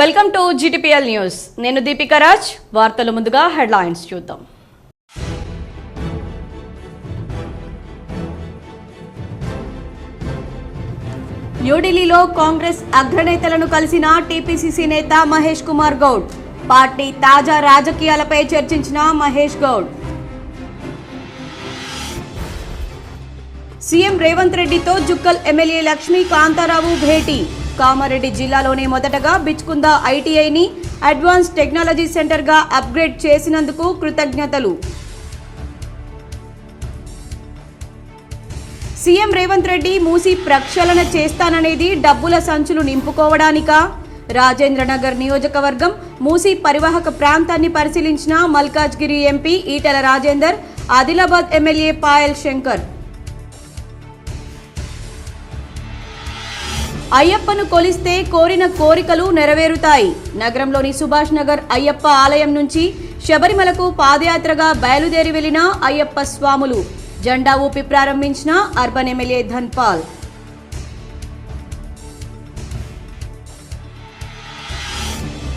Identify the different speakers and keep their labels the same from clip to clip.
Speaker 1: Welcome to GTPL news. నేను దీపికా రాజ్. వార్తల ముందుగా హెడ్లైన్స్ చూద్దాం. న్యూఢిల్లీలో కాంగ్రెస్ అగ్రనేతలను కలిసిన టీపీసీసీ నేత మహేష్ కుమార్ గౌడ్. పార్టీ తాజా రాజకీయాలపై చర్చించిన మహేష్ గౌడ్. సీఎం రేవంత్ రెడ్డితో జుక్కల్ ఎమ్మెల్యే లక్ష్మీ కాంతారావు భేటీ. కామారెడ్డి జిల్లాలోనే మొదటగా బిచ్కుంద ఐటీఐని అడ్వాన్స్ టెక్నాలజీ సెంటర్గా అప్గ్రేడ్ చేసినందుకు కృతజ్ఞతలు. సీఎం రేవంత్ రెడ్డి మూసి ప్రక్షాళన చేస్తాననేది డబ్బుల సంచులు నింపుకోవడానికా? రాజేంద్రనగర్ నియోజకవర్గం మూసి పరివాహక ప్రాంతాన్ని పరిశీలించిన మల్కాజ్గిరి ఎంపీ ఈటెల రాజేందర్, ఆదిలాబాద్ ఎమ్మెల్యే పాయల్ శంకర్. అయ్యప్పను కొలిస్తే కోరిన కోరికలు నెరవేరుతాయి. నగరంలోని సుభాష్ నగర్ అయ్యప్ప ఆలయం నుంచి శబరిమలకు పాదయాత్రగా బయలుదేరి వెళ్లిన అయ్యప్ప స్వాములు. జెండా ఊపి ప్రారంభించిన అర్బన్ ఎమ్మెల్యే ధన్పాల్.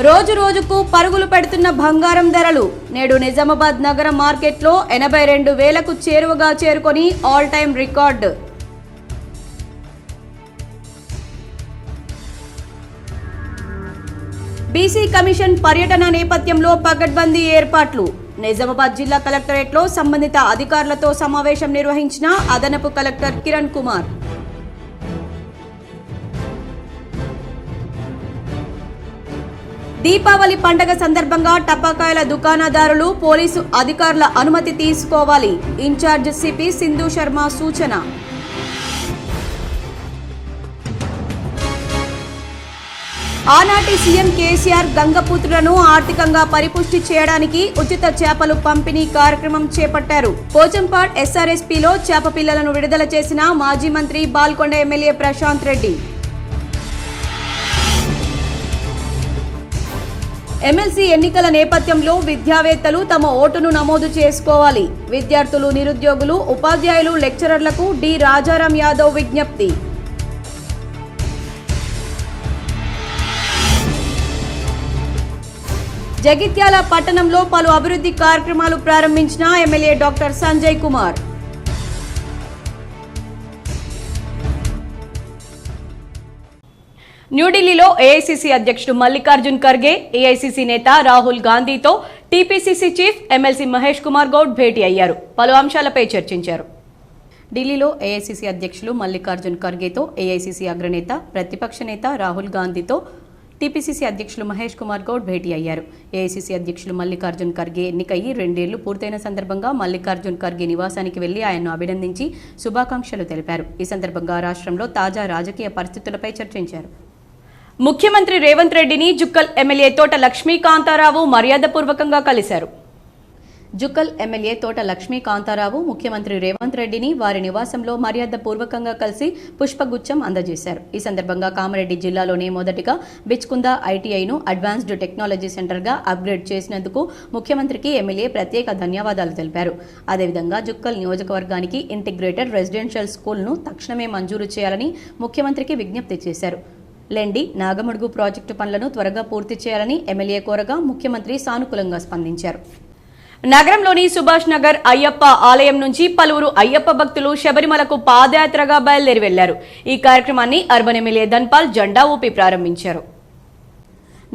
Speaker 1: రోజు రోజుకు పరుగులు పెడుతున్న బంగారం ధరలు. నేడు నిజామాబాద్ నగర మార్కెట్లో 82,000కు చేరువగా చేరుకొని all time record. BC commission పర్యటన నేపథ్యంలో పకడ్బందీ ఏర్పాట్లు. నిజామాబాద్ జిల్లా కలెక్టరేట్లో సంబంధిత అధికారులతో సమావేశం నిర్వహించిన అదనపు కలెక్టర్ కిరణ్ కుమార్. దీపావళి పండుగ సందర్భంగా టపాకాయల దుకాణదారులు పోలీసు అధికారుల అనుమతి తీసుకోవాలి. ఇన్ఛార్జ్ సిపి సింధు శర్మ సూచన. ఆనాటి సీఎం కేసీఆర్ గంగపుత్రులను ఆర్థికంగా పరిపుష్టి చేయడానికి ఉచిత చేపలు పంపిణీ కార్యక్రమం చేపట్టారు. పోచంపాడ్ ఎస్ఆర్ఎస్పీలో చేప పిల్లలను విడుదల చేసిన మాజీ మంత్రి బాల్కొండ ఎమ్మెల్యే ప్రశాంత్ రెడ్డి. ఎమ్మెల్సీ ఎన్నికల నేపథ్యంలో విద్యావేత్తలు తమ ఓటును నమోదు చేసుకోవాలి. విద్యార్థులు, నిరుద్యోగులు, ఉపాధ్యాయులు, లెక్చరర్లకు డి రాజారాం యాదవ్ విజ్ఞప్తి. జగిత్యాల పట్టణంలో పలు అభివృద్ధి కార్యక్రమాలు ప్రారంభించిన ఎమ్మెల్యే డాక్టర్ సంజయ్ కుమార్. న్యూఢిల్లీలో ఏఐసీసీ అధ్యక్షుడు మల్లికార్జున్ ఖర్గే, ఏఐసీసీ నేత రాహుల్ గాంధీతో టీపీసీసీ చీఫ్ ఎమ్మెల్సీ మహేష్ కుమార్ గౌడ్ భేటీ అయ్యారు. పలు అంశాలపై చర్చించారు. ఢిల్లీలో ఏఐసీసీ అధ్యక్షులు మల్లికార్జున్ ఖర్గేతో ఏఐసీసీ అగ్రనేత ప్రతిపక్ష నేత రాహుల్ గాంధీతో టీపీసీసీ అధ్యక్షులు మహేష్ కుమార్ గౌడ్ భేటీ అయ్యారు. ఏఐసీసీ అధ్యక్షులు మల్లికార్జున్ ఖర్గే ఎన్నికయ్యి 2 ఏళ్లు పూర్తయిన సందర్భంగా మల్లికార్జున్ ఖర్గే నివాసానికి వెళ్లి ఆయన్ను అభినందించి శుభాకాంక్షలు తెలిపారు. ఈ సందర్భంగా రాష్ట్రంలో తాజా రాజకీయ పరిస్థితులపై చర్చించారు. ముఖ్యమంత్రి రేవంత్ రెడ్డిని జుక్కల్ ఎమ్మెల్యే తోట లక్ష్మీ కాంతారావు మర్యాదపూర్వకంగా కలిశారు. జుక్కల్ ఎమ్మెల్యే తోట లక్ష్మీ కాంతారావు ముఖ్యమంత్రి రేవంత్ రెడ్డిని వారి నివాసంలో మర్యాదపూర్వకంగా కలిసి పుష్పగుచ్చం అందజేశారు. ఈ సందర్భంగా కామారెడ్డి జిల్లాలోనే మొదటిగా బిచ్కుంద ఐటీఐను అడ్వాన్స్డ్ టెక్నాలజీ సెంటర్గా అప్గ్రేడ్ చేసినందుకు ముఖ్యమంత్రికి ఎమ్మెల్యే ప్రత్యేక ధన్యవాదాలు తెలిపారు. అదేవిధంగా జుక్కల్ నియోజకవర్గానికి ఇంటిగ్రేటెడ్ రెసిడెన్షియల్ స్కూల్ను తక్షణమే మంజూరు చేయాలని ముఖ్యమంత్రికి విజ్ఞప్తి చేశారు. లెండి, నాగమడుగు ప్రాజెక్టు పనులను త్వరగా పూర్తి చేయాలని ఎమ్మెల్యే కోరగా ముఖ్యమంత్రి సానుకూలంగా స్పందించారు. నగరంలోని సుభాష్ నగర్ అయ్యప్ప ఆలయం నుంచి పలువురు అయ్యప్ప భక్తులు శబరిమలకు పాదయాత్రగా బయలుదేరి వెళ్లారు. ఈ కార్యక్రమాన్ని అర్బన్ ఎమ్మెల్యే ధన్పాల్ జెండా ఊపి ప్రారంభించారు.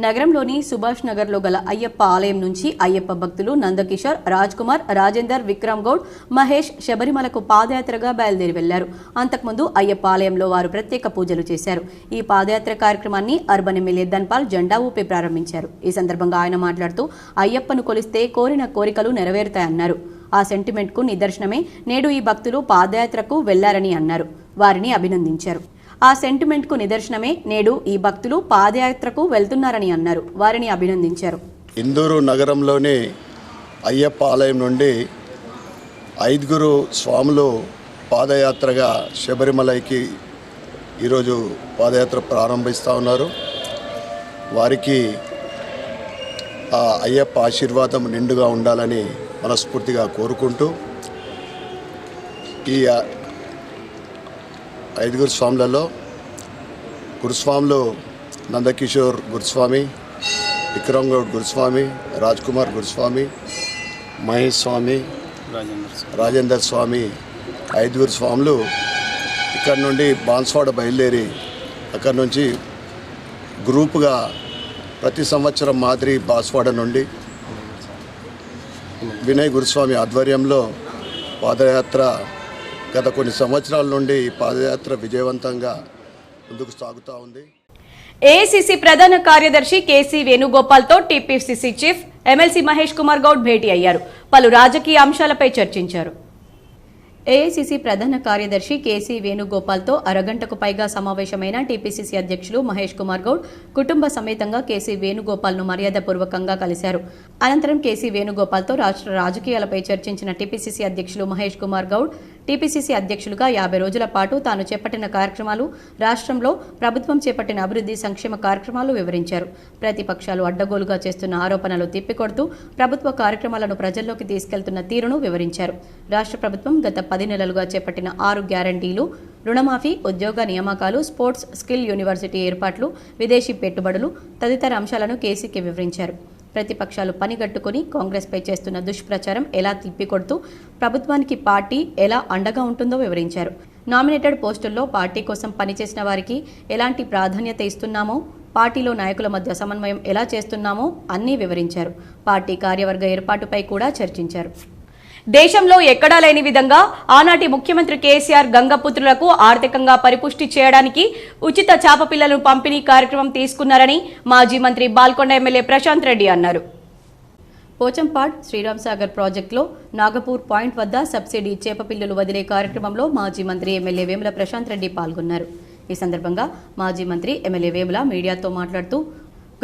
Speaker 1: నగరంలోని సుభాష్ నగర్లో గల అయ్యప్ప ఆలయం నుంచి అయ్యప్ప భక్తులు నందకిషోర్, రాజ్ కుమార్, రాజేందర్, విక్రమ్ గౌడ్, మహేష్ శబరిమలకు పాదయాత్రగా బయలుదేరి వెళ్లారు. అంతకుముందు అయ్యప్ప ఆలయంలో వారు ప్రత్యేక పూజలు చేశారు. ఈ పాదయాత్ర కార్యక్రమాన్ని అర్బన్ ఎమ్మెల్యే ధన్పాల్ జెండా ఊపి ప్రారంభించారు. ఈ సందర్భంగా ఆయన మాట్లాడుతూ అయ్యప్పను కొలిస్తే కోరిన కోరికలు నెరవేరుతాయన్నారు. ఆ సెంటిమెంట్కు నిదర్శనమే నేడు ఈ భక్తులు పాదయాత్రకు వెళ్లారని అన్నారు. వారిని అభినందించారు. ఆ సెంటిమెంట్కు నిదర్శనమే నేడు ఈ భక్తులు పాదయాత్రకు వెళ్తున్నారని అన్నారు. వారిని అభినందించారు.
Speaker 2: ఇందూరు నగరంలోని అయ్యప్ప ఆలయం నుండి 5 స్వాములు పాదయాత్రగా శబరిమలైకి ఈరోజు పాదయాత్ర ప్రారంభిస్తూ ఉన్నారు. వారికి ఆ అయ్యప్ప ఆశీర్వాదం నిండుగా ఉండాలని మనస్ఫూర్తిగా కోరుకుంటూ ఈ 5 స్వాములలో గురుస్వాములు నందకిషోర్ గురుస్వామి, విక్రమ్ గౌడ్ గురుస్వామి, రాజ్ కుమార్ గురుస్వామి, మహేష్ స్వామి, రాజేందర్ స్వామి, 5 స్వాములు ఇక్కడ నుండి బాన్స్వాడ బయలుదేరి అక్కడ నుంచి గ్రూపుగా ప్రతి సంవత్సరం మాదిరి బాన్స్వాడ నుండి వినయ్ గురుస్వామి ఆధ్వర్యంలో పాదయాత్ర గత కొన్ని సంవత్సరాల నుండి ఈ పాదయాత్ర విజయవంతంగా ముందుకు సాగుతూ ఉంది.
Speaker 1: ఏఐసీసీ ప్రధాన కార్యదర్శి కేసీ వేణుగోపాల్తో టీపీసీసీ చీఫ్ ఎమ్మెల్సీ మహేష్ కుమార్ గౌడ్ భేటీ అయ్యారు. పలు రాజకీయ అంశాలపై చర్చించారు. ఏఐసీసీ ప్రధాన కార్యదర్శి కేసీ వేణుగోపాల్తో అరగంటకు పైగా సమావేశమైన టీపీసీసీ అధ్యక్షులు మహేష్ కుమార్ గౌడ్ కుటుంబ సమేతంగా కేసీ వేణుగోపాల్ను మర్యాదపూర్వకంగా కలిశారు. అనంతరం కేసీ వేణుగోపాల్తో రాష్ట్ర రాజకీయాలపై చర్చించిన టీపీసీసీ అధ్యక్షులు మహేష్ కుమార్ గౌడ్ టీపీసీసీ అధ్యక్షులుగా 50 రోజుల పాటు తాను చేపట్టిన కార్యక్రమాలు, రాష్ట్రంలో ప్రభుత్వం చేపట్టిన అభివృద్ధి సంక్షేమ కార్యక్రమాలు వివరించారు. ప్రతిపక్షాలు అడ్డగోలుగా చేస్తున్న ఆరోపణలు తిప్పికొడుతూ ప్రభుత్వ కార్యక్రమాలను ప్రజల్లోకి తీసుకెళ్తున్న తీరును వివరించారు. రాష్ట్ర ప్రభుత్వం గత 10 నెలలుగా చేపట్టిన 6 గ్యారంటీలు, రుణమాఫీ, ఉద్యోగ నియామకాలు, స్పోర్ట్స్ స్కిల్ యూనివర్సిటీ ఏర్పాట్లు, విదేశీ పెట్టుబడులు తదితర అంశాలను కేసీకి వివరించారు. ప్రతిపక్షాలు పనిగట్టుకుని కాంగ్రెస్పై చేస్తున్న దుష్ప్రచారం ఎలా తిప్పికొడుతూ ప్రభుత్వానికి పార్టీ ఎలా అండగా ఉంటుందో వివరించారు. నామినేటెడ్ పోస్టుల్లో పార్టీ కోసం పనిచేసిన వారికి ఎలాంటి ప్రాధాన్యత ఇస్తున్నామో, పార్టీలో నాయకుల మధ్య సమన్వయం ఎలా చేస్తున్నామో అన్నీ వివరించారు. పార్టీ కార్యవర్గ ఏర్పాటుపై కూడా చర్చించారు. దేశంలో ఎక్కడా లేని విధంగా ఆనాటి ముఖ్యమంత్రి కేసీఆర్ గంగపుత్రులకు ఆర్థికంగా పరిపుష్టి చేయడానికి ఉచిత చేప పిల్లలను పంపిణీ కార్యక్రమం తీసుకున్నారని మాజీ మంత్రి బాల్కొండ ఎమ్మెల్యే ప్రశాంత్ రెడ్డి అన్నారు. పోచంపాడ్ శ్రీరామ్ సాగర్ ప్రాజెక్టులో నాగపూర్ పాయింట్ వద్ద సబ్సిడీ చేప పిల్లలు వదిలే కార్యక్రమంలో మాజీ మంత్రి ఎమ్మెల్యే వేముల ప్రశాంత్ రెడ్డి పాల్గొన్నారు. ఈ సందర్భంగా మాజీ మంత్రి ఎమ్మెల్యే వేముల మీడియాతో మాట్లాడుతూ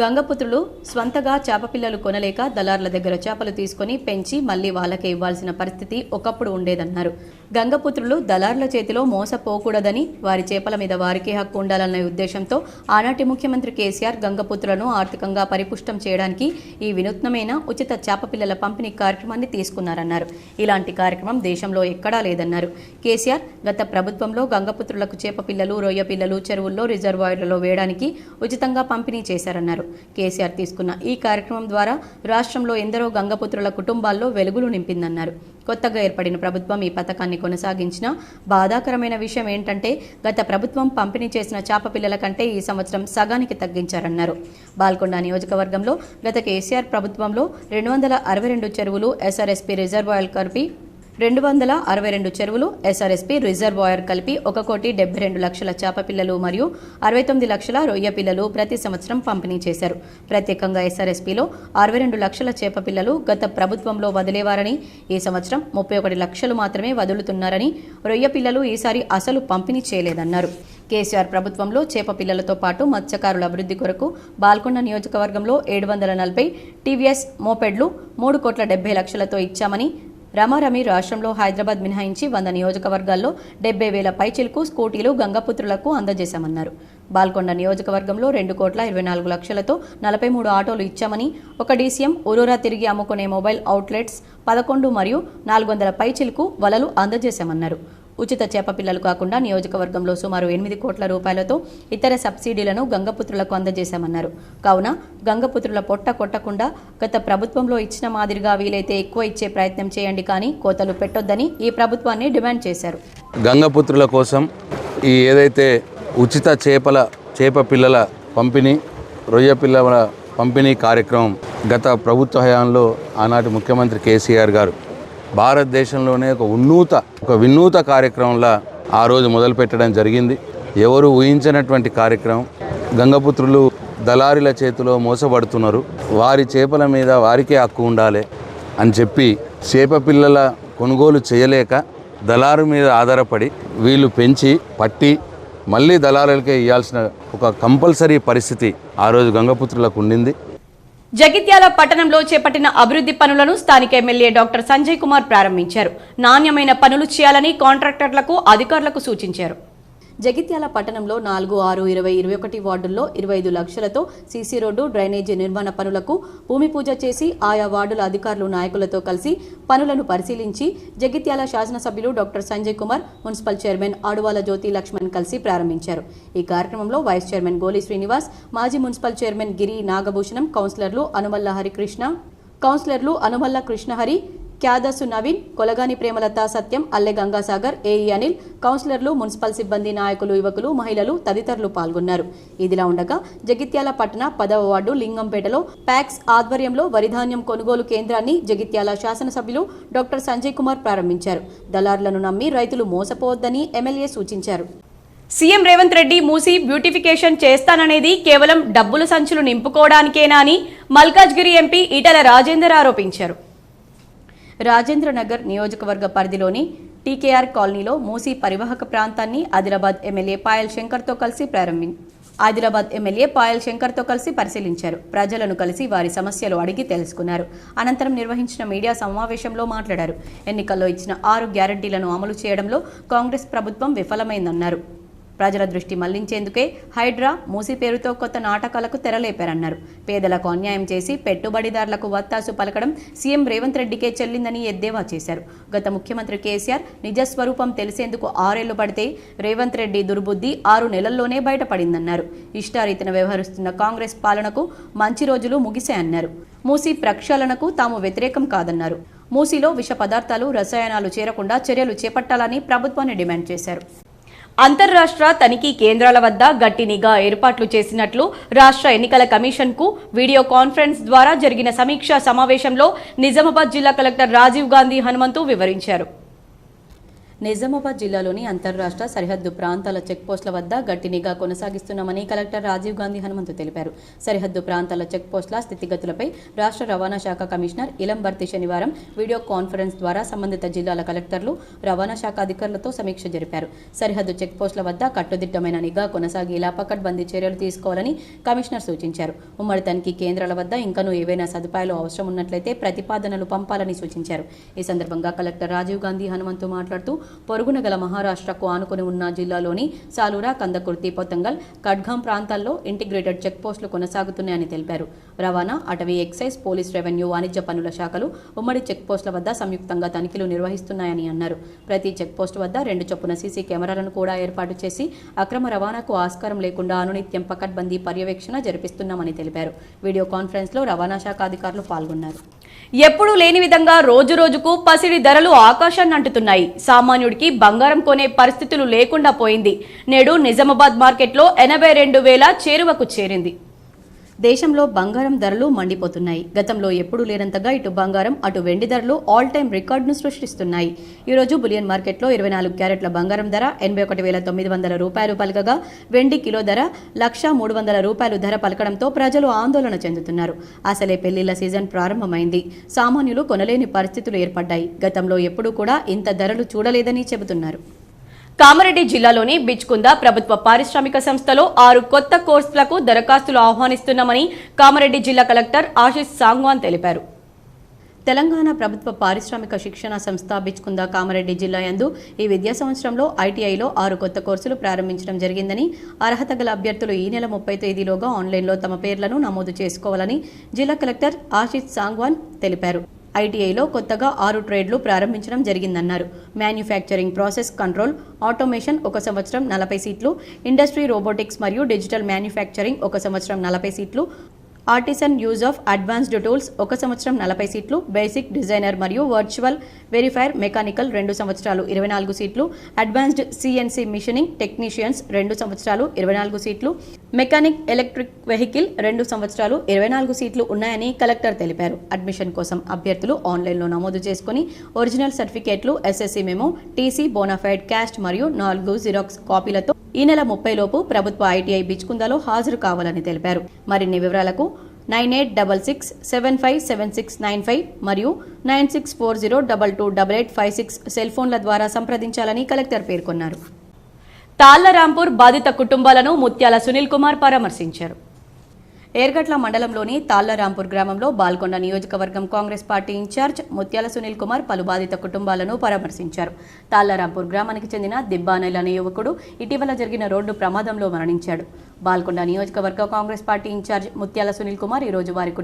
Speaker 1: గంగపుత్రులు స్వంతగా చేప పిల్లలు కొనలేక దళార్ల దగ్గర చేపలు తీసుకుని పెంచి మళ్లీ వాళ్ళకే ఇవ్వాల్సిన పరిస్థితి ఒకప్పుడు ఉండేదన్నారు. గంగపుత్రులు దళార్ల చేతిలో మోసపోకూడదని, వారి చేపల మీద వారికే హక్కు ఉండాలన్న ఉద్దేశంతో ఆనాటి ముఖ్యమంత్రి కేసీఆర్ గంగపుత్రులను ఆర్థికంగా పరిపుష్టం చేయడానికి ఈ వినూత్నమైన ఉచిత చేప పిల్లల పంపిణీ కార్యక్రమాన్ని తీసుకున్నారన్నారు. ఇలాంటి కార్యక్రమం దేశంలో ఎక్కడా లేదన్నారు. కేసీఆర్ గత ప్రభుత్వంలో గంగపుత్రులకు చేప పిల్లలు, రొయ్య పిల్లలు చెరువుల్లో, రిజర్వాయర్లలో వేయడానికి ఉచితంగా పంపిణీ చేశారన్నారు. కేసీఆర్ తీసుకున్న ఈ కార్యక్రమం ద్వారా రాష్ట్రంలో ఎందరో గంగపుత్రుల కుటుంబాల్లో వెలుగులు నింపిందన్నారు. కొత్తగా ఏర్పడిన ప్రభుత్వం ఈ పథకాన్ని కొనసాగించిన బాధాకరమైన విషయం ఏంటంటే గత ప్రభుత్వం పంపిణీ చేసిన చేప పిల్లల కంటే ఈ సంవత్సరం సగానికి తగ్గించారన్నారు. బాల్కొండ నియోజకవర్గంలో గత కేసీఆర్ ప్రభుత్వంలో 262 చెరువులు ఎస్ఆర్ఎస్పీ రిజర్వాయర్ కలిపి 262 చెరువులు ఎస్ఆర్ఎస్పీ రిజర్వాయర్ కలిపి 1,72,00,000 చేప పిల్లలు మరియు 69 లక్షల రొయ్య పిల్లలు ప్రతి సంవత్సరం పంపిణీ చేశారు. ప్రత్యేకంగా ఎస్ఆర్ఎస్పీలో 62 లక్షల చేప పిల్లలు గత ప్రభుత్వంలో వదిలేవారని, ఈ సంవత్సరం 31 లక్షలు మాత్రమే వదులుతున్నారని, రొయ్య పిల్లలు ఈసారి అసలు పంపిణీ చేయలేదన్నారు. కేసీఆర్ ప్రభుత్వంలో చేప పిల్లలతో పాటు మత్స్యకారుల అభివృద్ధి కొరకు బాల్కొండ నియోజకవర్గంలో 740 టీవీఎస్ మోపెడ్లు 3,70,00,000తో ఇచ్చామని, రమారమి రాష్ట్రంలో హైదరాబాద్ మినహాయించి 100 నియోజకవర్గాల్లో 70,000 పైచిలకు స్కూటీలు గంగపుత్రులకు అందజేశామన్నారు. బాల్కొండ నియోజకవర్గంలో 2,24,00,000తో 43 ఆటోలు ఇచ్చామని, ఒక డీసీఎం, ఊరూరా తిరిగి అమ్ముకునే మొబైల్ అవుట్లెట్స్ 11 మరియు 400 పైచిలకు వలలు అందజేశామన్నారు. ఉచిత చేప పిల్లలు కాకుండా నియోజకవర్గంలో సుమారు 8 కోట్ల రూపాయలతో ఇతర సబ్సిడీలను గంగపుత్రులకు అందజేశామన్నారు. కావున గంగపుత్రుల పొట్ట కొట్టకుండా గత ప్రభుత్వంలో ఇచ్చిన మాదిరిగా వీలైతే ఎక్కువ ఇచ్చే ప్రయత్నం చేయండి, కానీ కోతలు పెట్టొద్దని ఈ ప్రభుత్వాన్ని డిమాండ్ చేశారు.
Speaker 3: గంగపుత్రుల కోసం ఈ ఏదైతే ఉచిత చేప పిల్లల పంపిణీ, రొయ్య పిల్లల పంపిణీ కార్యక్రమం గత ప్రభుత్వ హయాంలో ఆనాటి ముఖ్యమంత్రి కేసీఆర్ గారు భారతదేశంలోనే ఒక వినూత కార్యక్రమంలా ఆ రోజు మొదలుపెట్టడం జరిగింది. ఎవరు ఊహించినటువంటి కార్యక్రమం. గంగపుత్రులు దళారీల చేతిలో మోసపడుతున్నారు, వారి చేపల మీద వారికే హక్కు ఉండాలి అని చెప్పి చేప పిల్లల కొనుగోలు చేయలేక దళారు మీద ఆధారపడి వీళ్ళు పెంచి పట్టి మళ్ళీ దళారులకే ఇవ్వాల్సిన ఒక కంపల్సరీ పరిస్థితి ఆ రోజు గంగపుత్రులకు ఉండింది.
Speaker 1: జగిత్యాల పట్టణంలో చేపట్టిన అభివృద్ధి పనులను స్థానిక ఎమ్మెల్యే డాక్టర్ సంజయ్ కుమార్ ప్రారంభించారు. నాణ్యమైన పనులు చేయాలని కాంట్రాక్టర్లకు, అధికారులకు సూచించారు. జగిత్యాల పట్టణంలో 4, 6, 20, 21 వార్డుల్లో 25 లక్షలతో సీసీ రోడ్డు, డ్రైనేజీ నిర్మాణ పనులకు భూమి పూజ చేసి ఆయా వార్డుల అధికారులు, నాయకులతో కలిసి పనులను పరిశీలించి జగిత్యాల శాసనసభ్యులు doctor Sanjay Kumar, municipal chairman Aduvala Jyothi Laxman కలిసి ప్రారంభించారు. ఈ కార్యక్రమంలో వైస్ చైర్మన్ గోలి శ్రీనివాస్, మాజీ మున్సిపల్ చైర్మన్ గిరి నాగభూషణం, కౌన్సిలర్లు అనుమల్ల కృష్ణహరి, క్యాదసు నవీన్, కొలగాని ప్రేమలత, సత్యం, అల్లె గంగాసాగర్, ఏఈ అనిల్, కౌన్సిలర్లు, మున్సిపల్ సిబ్బంది, నాయకులు, యువకులు, మహిళలు తదితరులు పాల్గొన్నారు. ఇదిలా ఉండగా జగిత్యాల పట్టణ 10వ వార్డు లింగంపేటలో ప్యాక్స్ ఆధ్వర్యంలో వరిధాన్యం కొనుగోలు కేంద్రాన్ని జగిత్యాల శాసనసభ్యులు డాక్టర్ సంజయ్ కుమార్ ప్రారంభించారు. దళారులను నమ్మి రైతులు మోసపోవద్దని ఎమ్మెల్యే సూచించారు. సీఎం రేవంత్ రెడ్డి మూసి బ్యూటిఫికేషన్ చేస్తాననేది కేవలం డబ్బుల సంచులు నింపుకోవడానికేనా అని మల్కాజ్గిరి ఎంపీ ఈటెల రాజేందర్ ఆరోపించారు. రాజేంద్రనగర్ నియోజకవర్గ పరిధిలోని టీకేఆర్ కాలనీలో మూసీ పరివాహక ప్రాంతాన్ని ఆదిలాబాద్ ఎమ్మెల్యే పాయల్ శంకర్తో కలిసి పరిశీలించారు. ప్రజలను కలిసి వారి సమస్యలు అడిగి తెలుసుకున్నారు. అనంతరం నిర్వహించిన మీడియా సమావేశంలో మాట్లాడారు. ఎన్నికల్లో ఇచ్చిన 6 గ్యారంటీలను అమలు చేయడంలో కాంగ్రెస్ ప్రభుత్వం విఫలమైందన్నారు. ప్రజల దృష్టి మళ్లించేందుకే హైడ్రా, మూసీ పేరుతో కొత్త నాటకాలకు తెరలేపారన్నారు. పేదలకు అన్యాయం చేసి పెట్టుబడిదారులకు వత్తాసు పలకడం సీఎం రేవంత్ రెడ్డికే చెల్లిందని ఎద్దేవా చేశారు. గత ముఖ్యమంత్రి కేసీఆర్ నిజస్వరూపం తెలిసేందుకు 6 ఏళ్లు పడితే రేవంత్ రెడ్డి దుర్బుద్ధి 6 నెలల్లోనే బయటపడిందన్నారు. ఇష్టారీతిన వ్యవహరిస్తున్న కాంగ్రెస్ పాలనకు మంచి రోజులు ముగిశాయన్నారు. మూసీ ప్రక్షాళనకు తాము వ్యతిరేకం కాదన్నారు. మూసీలో విష పదార్థాలు, రసాయనాలు చేరకుండా చర్యలు చేపట్టాలని ప్రభుత్వాన్ని డిమాండ్ చేశారు. అంతర్రాష్ట్ర తనిఖీ కేంద్రాల వద్ద గట్టి నిఘా ఏర్పాట్లు చేసినట్లు రాష్ట్ర ఎన్నికల కమిషన్కు వీడియో కాన్ఫరెన్స్ ద్వారా జరిగిన సమీక్షా సమావేశంలో నిజామాబాద్ జిల్లా కలెక్టర్ రాజీవ్ గాంధీ హనుమంతు వివరించారు. నిజామాబాద్ జిల్లాలోని అంతర్రాష్ట్ర సరిహద్దు ప్రాంతాల చెక్పోస్టుల వద్ద గట్టి నిఘా కొనసాగిస్తున్నామని కలెక్టర్ రాజీవ్ గాంధీ హనుమంతు తెలిపారు. సరిహద్దు ప్రాంతాల చెక్పోస్టుల స్థితిగతులపై రాష్ట్ర రవాణా శాఖ కమిషనర్ ఇలం భర్తీ శనివారం వీడియో కాన్ఫరెన్స్ ద్వారా సంబంధిత జిల్లాల కలెక్టర్లు, రవాణా శాఖ అధికారులతో సమీక్ష జరిపారు. సరిహద్దు చెక్పోస్టుల వద్ద కట్టుదిట్టమైన నిఘా కొనసాగేలా పకడ్బందీ చర్యలు తీసుకోవాలని కమిషనర్ సూచించారు. ఉమ్మడి తనిఖీ కేంద్రాల వద్ద ఇంకనూ ఏవైనా సదుపాయాలు అవసరం ఉన్నట్లయితే ప్రతిపాదనలు పంపాలని సూచించారు. ఈ సందర్భంగా కలెక్టర్ రాజీవ్ గాంధీ హనుమంతు మాట్లాడుతూ పొరుగున గల మహారాష్ట్రకు ఆనుకుని ఉన్న జిల్లాలోని సాలూరా, కందకుర్తి, పొతంగల్, కడ్గాం ప్రాంతాల్లో ఇంటిగ్రేటెడ్ చెక్పోస్టులు కొనసాగుతున్నాయని తెలిపారు. రవాణా, అటవీ, ఎక్సైజ్, పోలీస్, రెవెన్యూ, వాణిజ్య పన్నుల శాఖలు ఉమ్మడి చెక్పోస్టుల వద్ద సంయుక్తంగా తనిఖీలు నిర్వహిస్తున్నాయని అన్నారు. ప్రతి చెక్పోస్టు వద్ద 2 చొప్పున సీసీ కెమెరాలను కూడా ఏర్పాటు చేసి అక్రమ రవాణాకు ఆస్కారం లేకుండా అనునిత్యం పకడ్బందీ పర్యవేక్షణ జరిపిస్తున్నామని తెలిపారు. వీడియో కాన్ఫరెన్స్ లో రవాణా శాఖ అధికారులు పాల్గొన్నారు. ఎప్పుడూ లేని విధంగా రోజురోజుకు పసిడి ధరలు ఆకాశాన్ని అంటుతున్నాయి. సామాన్యుడికి బంగారం కొనే పరిస్థితులు లేకుండా పోయింది. నేడు నిజామాబాద్ మార్కెట్లో 82,000 చేరువకు చేరింది. దేశంలో బంగారం ధరలు మండిపోతున్నాయి. గతంలో ఎప్పుడూ లేనంతగా ఇటు బంగారం, అటు వెండి ధరలు ఆల్ టైమ్ రికార్డును సృష్టిస్తున్నాయి. ఈరోజు బులియన్ మార్కెట్లో 24 క్యారెట్ల బంగారం ధర 81,900 రూపాయలు పలకగా, వెండి కిలో ధర 1,300,000 రూపాయలు ధర పలకడంతో ప్రజలు ఆందోళన చెందుతున్నారు. అసలే పెళ్లిళ్ల సీజన్ ప్రారంభమైంది. సామాన్యులు కొనలేని పరిస్థితులు ఏర్పడ్డాయి. గతంలో ఎప్పుడూ కూడా ఇంత ధరలు చూడలేదని చెబుతున్నారు. కామారెడ్డి జిల్లాలోని బిచ్కుంద ప్రభుత్వ పారిశ్రామిక సంస్థలో 6 కొత్త కోర్సులకు దరఖాస్తులు ఆహ్వానిస్తున్నామని కామారెడ్డి జిల్లా కలెక్టర్ ఆశిష్ సాంగ్వాన్ తెలిపారు. తెలంగాణ ప్రభుత్వ పారిశ్రామిక శిక్షణ సంస్థ బిచ్కుంద కామారెడ్డి జిల్లా యందు ఈ విద్యా సంవత్సరంలో ఐటీఐలో 6 కొత్త కోర్సులు ప్రారంభించడం జరిగిందని, అర్హత గల అభ్యర్థులు ఈ నెల 30 తేదీలోగా ఆన్లైన్లో తమ పేర్లను నమోదు చేసుకోవాలని జిల్లా కలెక్టర్ ఆశిష్ సాంగ్వాన్ తెలిపారు. ఐటీఐలో కొత్తగా 6 ట్రేడ్లు ప్రారంభించడం జరిగిందన్నారు. మ్యానుఫ్యాక్చరింగ్ ప్రాసెస్ కంట్రోల్, ఆటోమేషన్ 1 సంవత్సరం 40 సీట్లు, ఇండస్ట్రీ రోబోటిక్స్ మరియు డిజిటల్ మ్యానుఫ్యాక్చరింగ్ 1 సంవత్సరం 40 సీట్లు, artisan use of advanced tools 1 సంవత్సరం 40 సీట్లు, బేసిక్ డిజైనర్ మరియు వర్చువల్ వెరిఫైర్ మెకానికల్ 2 సంవత్సరాలు 24 సీట్లు, అడ్వాన్స్డ్ సిఎన్సి మిషనింగ్ టెక్నీషియన్స్ 2 సంవత్సరాలు 24 సీట్లు, మెకానిక్ ఎలక్ట్రిక్ వెహికల్ 2 సంవత్సరాలు 24 సీట్లు ఉన్నాయని కలెక్టర్ తెలిపారు. అడ్మిషన్ కోసం అభ్యర్థులు ఆన్లైన్లో నమోదు చేసుకుని ఒరిజినల్ సర్టిఫికేట్లు, SSC memo, TC, bonafide caste మరియు 4 జిరాక్స్ కాపీలతో ఈ నెల 30 లోపు ప్రభుత్వ ఐటీఐ బిచ్కుందలో హాజరు కావాలని తెలిపారు. మరిన్ని వివరాలకు 9866757695 మరియు 9640228856 సెల్ ఫోన్ల ద్వారా సంప్రదించాలని కలెక్టర్ పేర్కొన్నారు. తాళ్లరాంపూర్ బాధిత కుటుంబాలను ముత్యాల సునీల్ కుమార్ పరామర్శించారు. ఏర్గట్ల మండలంలోని తాళ్లరాంపూర్ గ్రామంలో బాల్కొండ నియోజకవర్గం కాంగ్రెస్ పార్టీ ఇన్ఛార్జ్ ముత్యాల సునీల్ కుమార్ పలు బాధిత కుటుంబాలను పరామర్శించారు. తాళ్లరాంపూర్ గ్రామానికి చెందిన దిబ్బానైల్ అనే యువకుడు ఇటీవల జరిగిన రోడ్డు ప్రమాదంలో మరణించాడు. బాల్కొండ నియోజకవర్గ కాంగ్రెస్ పార్టీ ఇన్ఛార్జ్ ముత్యాల సునీల్ కుమార్ ఈరోజు వారి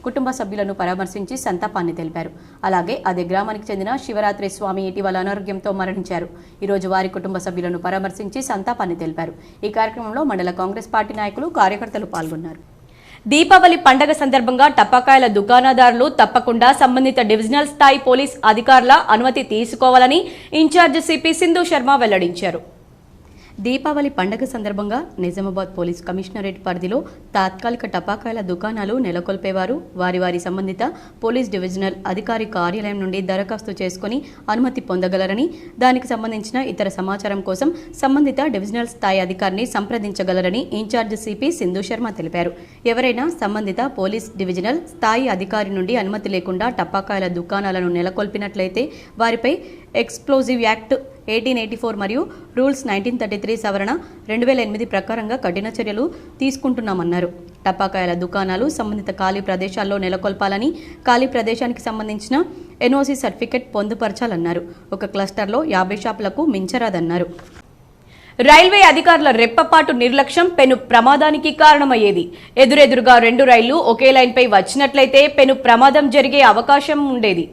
Speaker 1: కుటుంబ సభ్యులను పరామర్శించి సంతాపాన్ని తెలిపారు. అలాగే అదే గ్రామానికి చెందిన శివరాత్రి స్వామి ఇటీవల అనారోగ్యంతో మరణించారు. ఈరోజు వారి కుటుంబ సభ్యులను పరామర్శించి సంతాపాన్ని తెలిపారు. ఈ కార్యక్రమంలో మండల కాంగ్రెస్ పార్టీ నాయకులు, కార్యకర్తలు పాల్గొన్నారు. దీపావళి పండగ సందర్భంగా టపాకాయల దుకాణదారులు తప్పకుండా సంబంధిత డివిజనల్ స్థాయి పోలీస్ అధికారుల అనుమతి తీసుకోవాలని ఇన్ఛార్జ్ సిపి సింధు శర్మ వెల్లడించారు. దీపావళి పండగ సందర్భంగా నిజామాబాద్ పోలీస్ కమిషనరేట్ పరిధిలో తాత్కాలిక టపాకాయల దుకాణాలు నెలకొల్పేవారు వారి సంబంధిత పోలీస్ డివిజనల్ అధికారి కార్యాలయం నుండి దరఖాస్తు చేసుకుని అనుమతి పొందగలరని, దానికి సంబంధించిన ఇతర సమాచారం కోసం సంబంధిత డివిజనల్ స్థాయి అధికారిని సంప్రదించగలరని ఇన్ఛార్జ్ సిపి సింధు శర్మ తెలిపారు. ఎవరైనా సంబంధిత పోలీస్ డివిజనల్ స్థాయి అధికారి నుండి అనుమతి లేకుండా టపాకాయల దుకాణాలను నెలకొల్పినట్లయితే వారిపై ఎక్స్ప్లోజివ్ యాక్ట్ 1884 మరియు రూల్స్ 1933 సవరణ 2008 ప్రకారంగా కఠిన చర్యలు తీసుకుంటున్నామన్నారు. టపాకాయల దుకాణాలు సంబంధిత ఖాళీ ప్రదేశాల్లో నెలకొల్పాలని, ఖాళీ ప్రదేశానికి సంబంధించిన ఎన్ఓసి సర్టిఫికెట్ పొందుపరచాలన్నారు. ఒక క్లస్టర్లో 50 షాపులకు మించరాదన్నారు. రైల్వే అధికారుల రెప్పపాటు నిర్లక్ష్యం పెను ప్రమాదానికి కారణమయ్యేది. ఎదురెదురుగా 2 రైళ్లు ఒకే లైన్పై వచ్చినట్లయితే పెను ప్రమాదం జరిగే అవకాశం ఉండేది.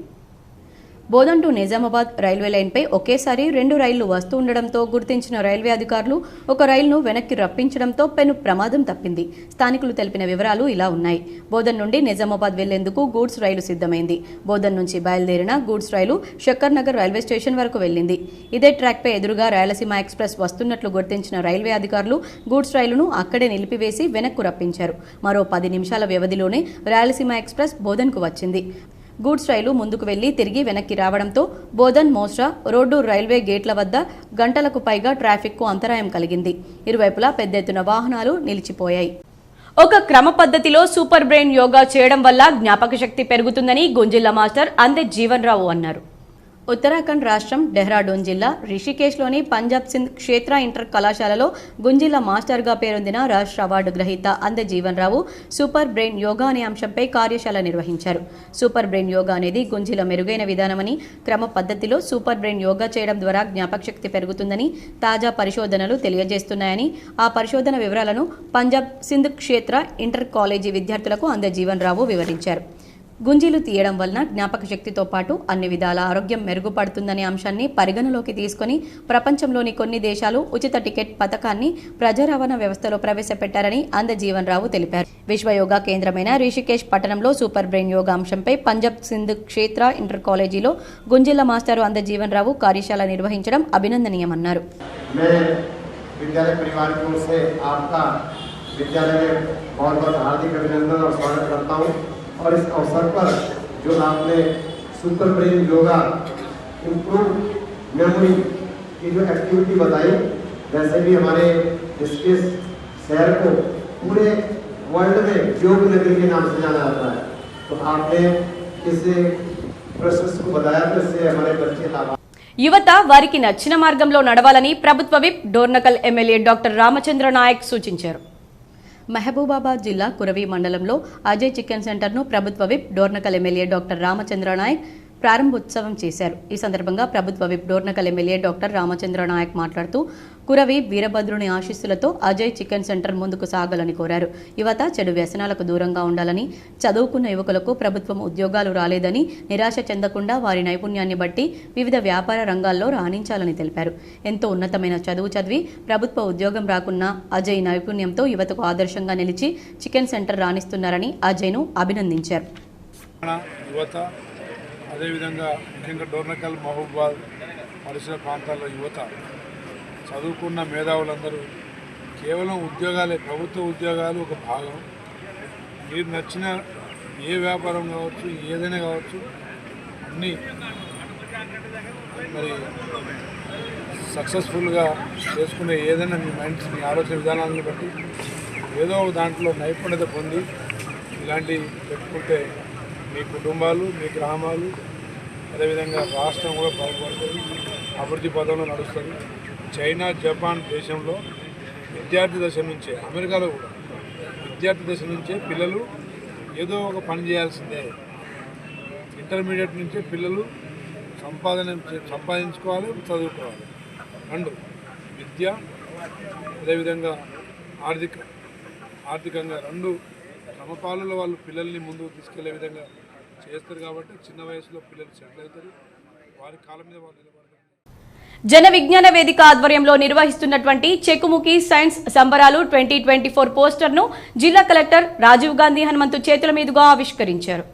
Speaker 1: బోధన్ టు నిజామాబాద్ రైల్వే లైన్పై ఒకేసారి 2 రైళ్లు వస్తూ ఉండడంతో గుర్తించిన రైల్వే అధికారులు ఒక రైలును వెనక్కి రప్పించడంతో పెను ప్రమాదం తప్పింది. స్థానికులు తెలిపిన వివరాలు ఇలా ఉన్నాయి. బోధన్ నుండి నిజామాబాద్ వెళ్లేందుకు గూడ్స్ రైలు సిద్ధమైంది. బోధన్ నుంచి బయలుదేరిన గూడ్స్ రైలు శక్కర్ నగర్ రైల్వే స్టేషన్ వరకు వెళ్లింది. ఇదే ట్రాక్పై ఎదురుగా రాయలసీమ ఎక్స్ప్రెస్ వస్తున్నట్లు గుర్తించిన రైల్వే అధికారులు గూడ్స్ రైలును అక్కడే నిలిపివేసి వెనక్కు రప్పించారు. మరో 10 నిమిషాల వ్యవధిలోనే రాయలసీమ ఎక్స్ప్రెస్ బోధన్కు వచ్చింది. గూడ్స్ రైలు ముందుకు వెళ్లి తిరిగి వెనక్కి రావడంతో బోధన్ మోస్రా రోడ్డు రైల్వే గేట్ల వద్ద గంటలకు పైగా ట్రాఫిక్కు అంతరాయం కలిగింది. ఇరువైపులా పెద్ద ఎత్తున వాహనాలు నిలిచిపోయాయి. ఒక క్రమ పద్ధతిలో సూపర్ బ్రెయిన్ యోగా చేయడం వల్ల జ్ఞాపక శక్తి పెరుగుతుందని గుంజిల్లా మాస్టర్ అందే జీవన్ రావు అన్నారు. ఉత్తరాఖండ్ రాష్ట్రం డెహ్రాడూన్ జిల్లా రిషికేశ్లోని పంజాబ్ సింధ్ క్షేత్ర ఇంటర్ కళాశాలలో గుంజిల్లా మాస్టర్గా పేరొందిన రాష్ట్ర అవార్డు గ్రహీత అందే జీవన్ రావు సూపర్ బ్రెయిన్ యోగా అనే అంశంపై కార్యశాల నిర్వహించారు. సూపర్ బ్రెయిన్ యోగా అనేది గుంజిల మెరుగైన విధానమని, క్రమ పద్ధతిలో సూపర్ బ్రెయిన్ యోగా చేయడం ద్వారా జ్ఞాపక శక్తి పెరుగుతుందని తాజా పరిశోధనలు తెలియజేస్తున్నాయని, ఆ పరిశోధన వివరాలను పంజాబ్ సింధ్ క్షేత్ర ఇంటర్ కాలేజీ విద్యార్థులకు అందే జీవన్ రావు వివరించారు. గుంజీలు తీయడం వలన జ్ఞాపక శక్తితో పాటు అన్ని విధాల ఆరోగ్యం మెరుగుపడుతుందనే అంశాన్ని పరిగణలోకి తీసుకుని ప్రపంచంలోని కొన్ని దేశాలు ఉచిత టికెట్ పథకాన్ని ప్రజా రవాణా వ్యవస్థలో ప్రవేశపెట్టారని అందే జీవన్ రావు తెలిపారు. విశ్వ యోగా కేంద్రమైన రిషికేశ్ పట్టణంలో సూపర్ బ్రెయిన్ యోగా అంశంపై పంజాబ్ సింధ్ క్షేత్ర ఇంటర్ కాలేజీలో గుంజిల్లా మాస్టర్ అందే జీవన్ రావు కార్యశాల నిర్వహించడం అభినందనీయమన్నారు.
Speaker 4: और इस अवसर पर जो आपने super brain yoga improve memory की जो एक्टिविटी बताई, वैसे भी हमारे ऋषिकेश शहर को पूरे वर्ल्ड में योग नगरी के नाम से जाना जाता है. तो आपने इस प्रोसेस को बताया तो इससे हमारे बच्चे लाभ.
Speaker 1: యువత వారికి నచ్చిన మార్గంలో నడవాలని ప్రభుత్వ whip Dornakal MLA doctor Ramachandra Nayak సూచించారు. మహబూబాబాద్ జిల్లా కురవి మండలంలో అజయ్ చికెన్ సెంటర్ను ప్రభుత్వ whip Dornakal MLA doctor Ramachandra Nayak ప్రారంభోత్సవం చేశారు. ఈ సందర్భంగా ప్రభుత్వ whip Dornakal MLA doctor Ramachandra Nayak మాట్లాడుతూ కురవి వీరభద్రుని ఆశీస్సులతో అజయ్ చికెన్ సెంటర్ ముందుకు సాగాలని కోరారు. యువత చెడు వ్యసనాలకు దూరంగా ఉండాలని, చదువుకున్న యువకులకు ప్రభుత్వం ఉద్యోగాలు రాలేదని నిరాశ చెందకుండా వారి నైపుణ్యాన్ని బట్టి వివిధ వ్యాపార రంగాల్లో రాణించాలని తెలిపారు. ఎంతో ఉన్నతమైన చదువు చదివి ప్రభుత్వ ఉద్యోగం రాకున్న అజయ్ నైపుణ్యంతో యువతకు ఆదర్శంగా నిలిచి చికెన్ సెంటర్ రాణిస్తున్నారని అజయ్ను అభినందించారు.
Speaker 5: అదేవిధంగా ముఖ్యంగా డోర్నకల్, మహబూబాద్ పరిసర ప్రాంతాల్లో యువత చదువుకున్న మేధావులందరూ కేవలం ఉద్యోగాలే, ప్రభుత్వ ఉద్యోగాలు ఒక భాగం. మీరు నచ్చిన ఏ వ్యాపారం కావచ్చు, ఏదైనా కావచ్చు, అన్నీ మరి సక్సెస్ఫుల్గా చేసుకునే ఏదైనా మీ మైండ్స్, మీ ఆలోచన విధానాలను బట్టి ఏదో దాంట్లో నైపుణ్యత పొంది ఇలాంటివి పెట్టుకుంటే మీ కుటుంబాలు, మీ గ్రామాలు, అదేవిధంగా రాష్ట్రం కూడా బాగుపడుతుంది, అభివృద్ధి పదంలో నడుస్తుంది. చైనా, జపాన్ దేశంలో విద్యార్థి దశ నుంచే, అమెరికాలో కూడా విద్యార్థి దశ నుంచే పిల్లలు ఏదో ఒక పని చేయాల్సిందే. ఇంటర్మీడియట్ నుంచే పిల్లలు సంపాదించుకోవాలి, చదువుకోవాలి. అండ్ విద్య అదేవిధంగా ఆర్థికంగా రెండు సమపాలలో వాళ్ళు పిల్లల్ని ముందుకు తీసుకెళ్లే విధంగా చేస్తారు. కాబట్టి చిన్న వయసులో పిల్లలు సెటిల్ అవుతారు, వారి కాళ్ళ మీద వాళ్ళు నిలబడతారు.
Speaker 1: జన విజ్ఞాన వేదిక ఆధ్వర్యంలో నిర్వహిస్తున్నటువంటి చెకుముకి సైన్స్ సంబరాలు 2024 పోస్టర్ను జిల్లా కలెక్టర్ రాజీవ్ గాంధీ హనుమంతు చేతుల మీదుగా ఆవిష్కరించారు.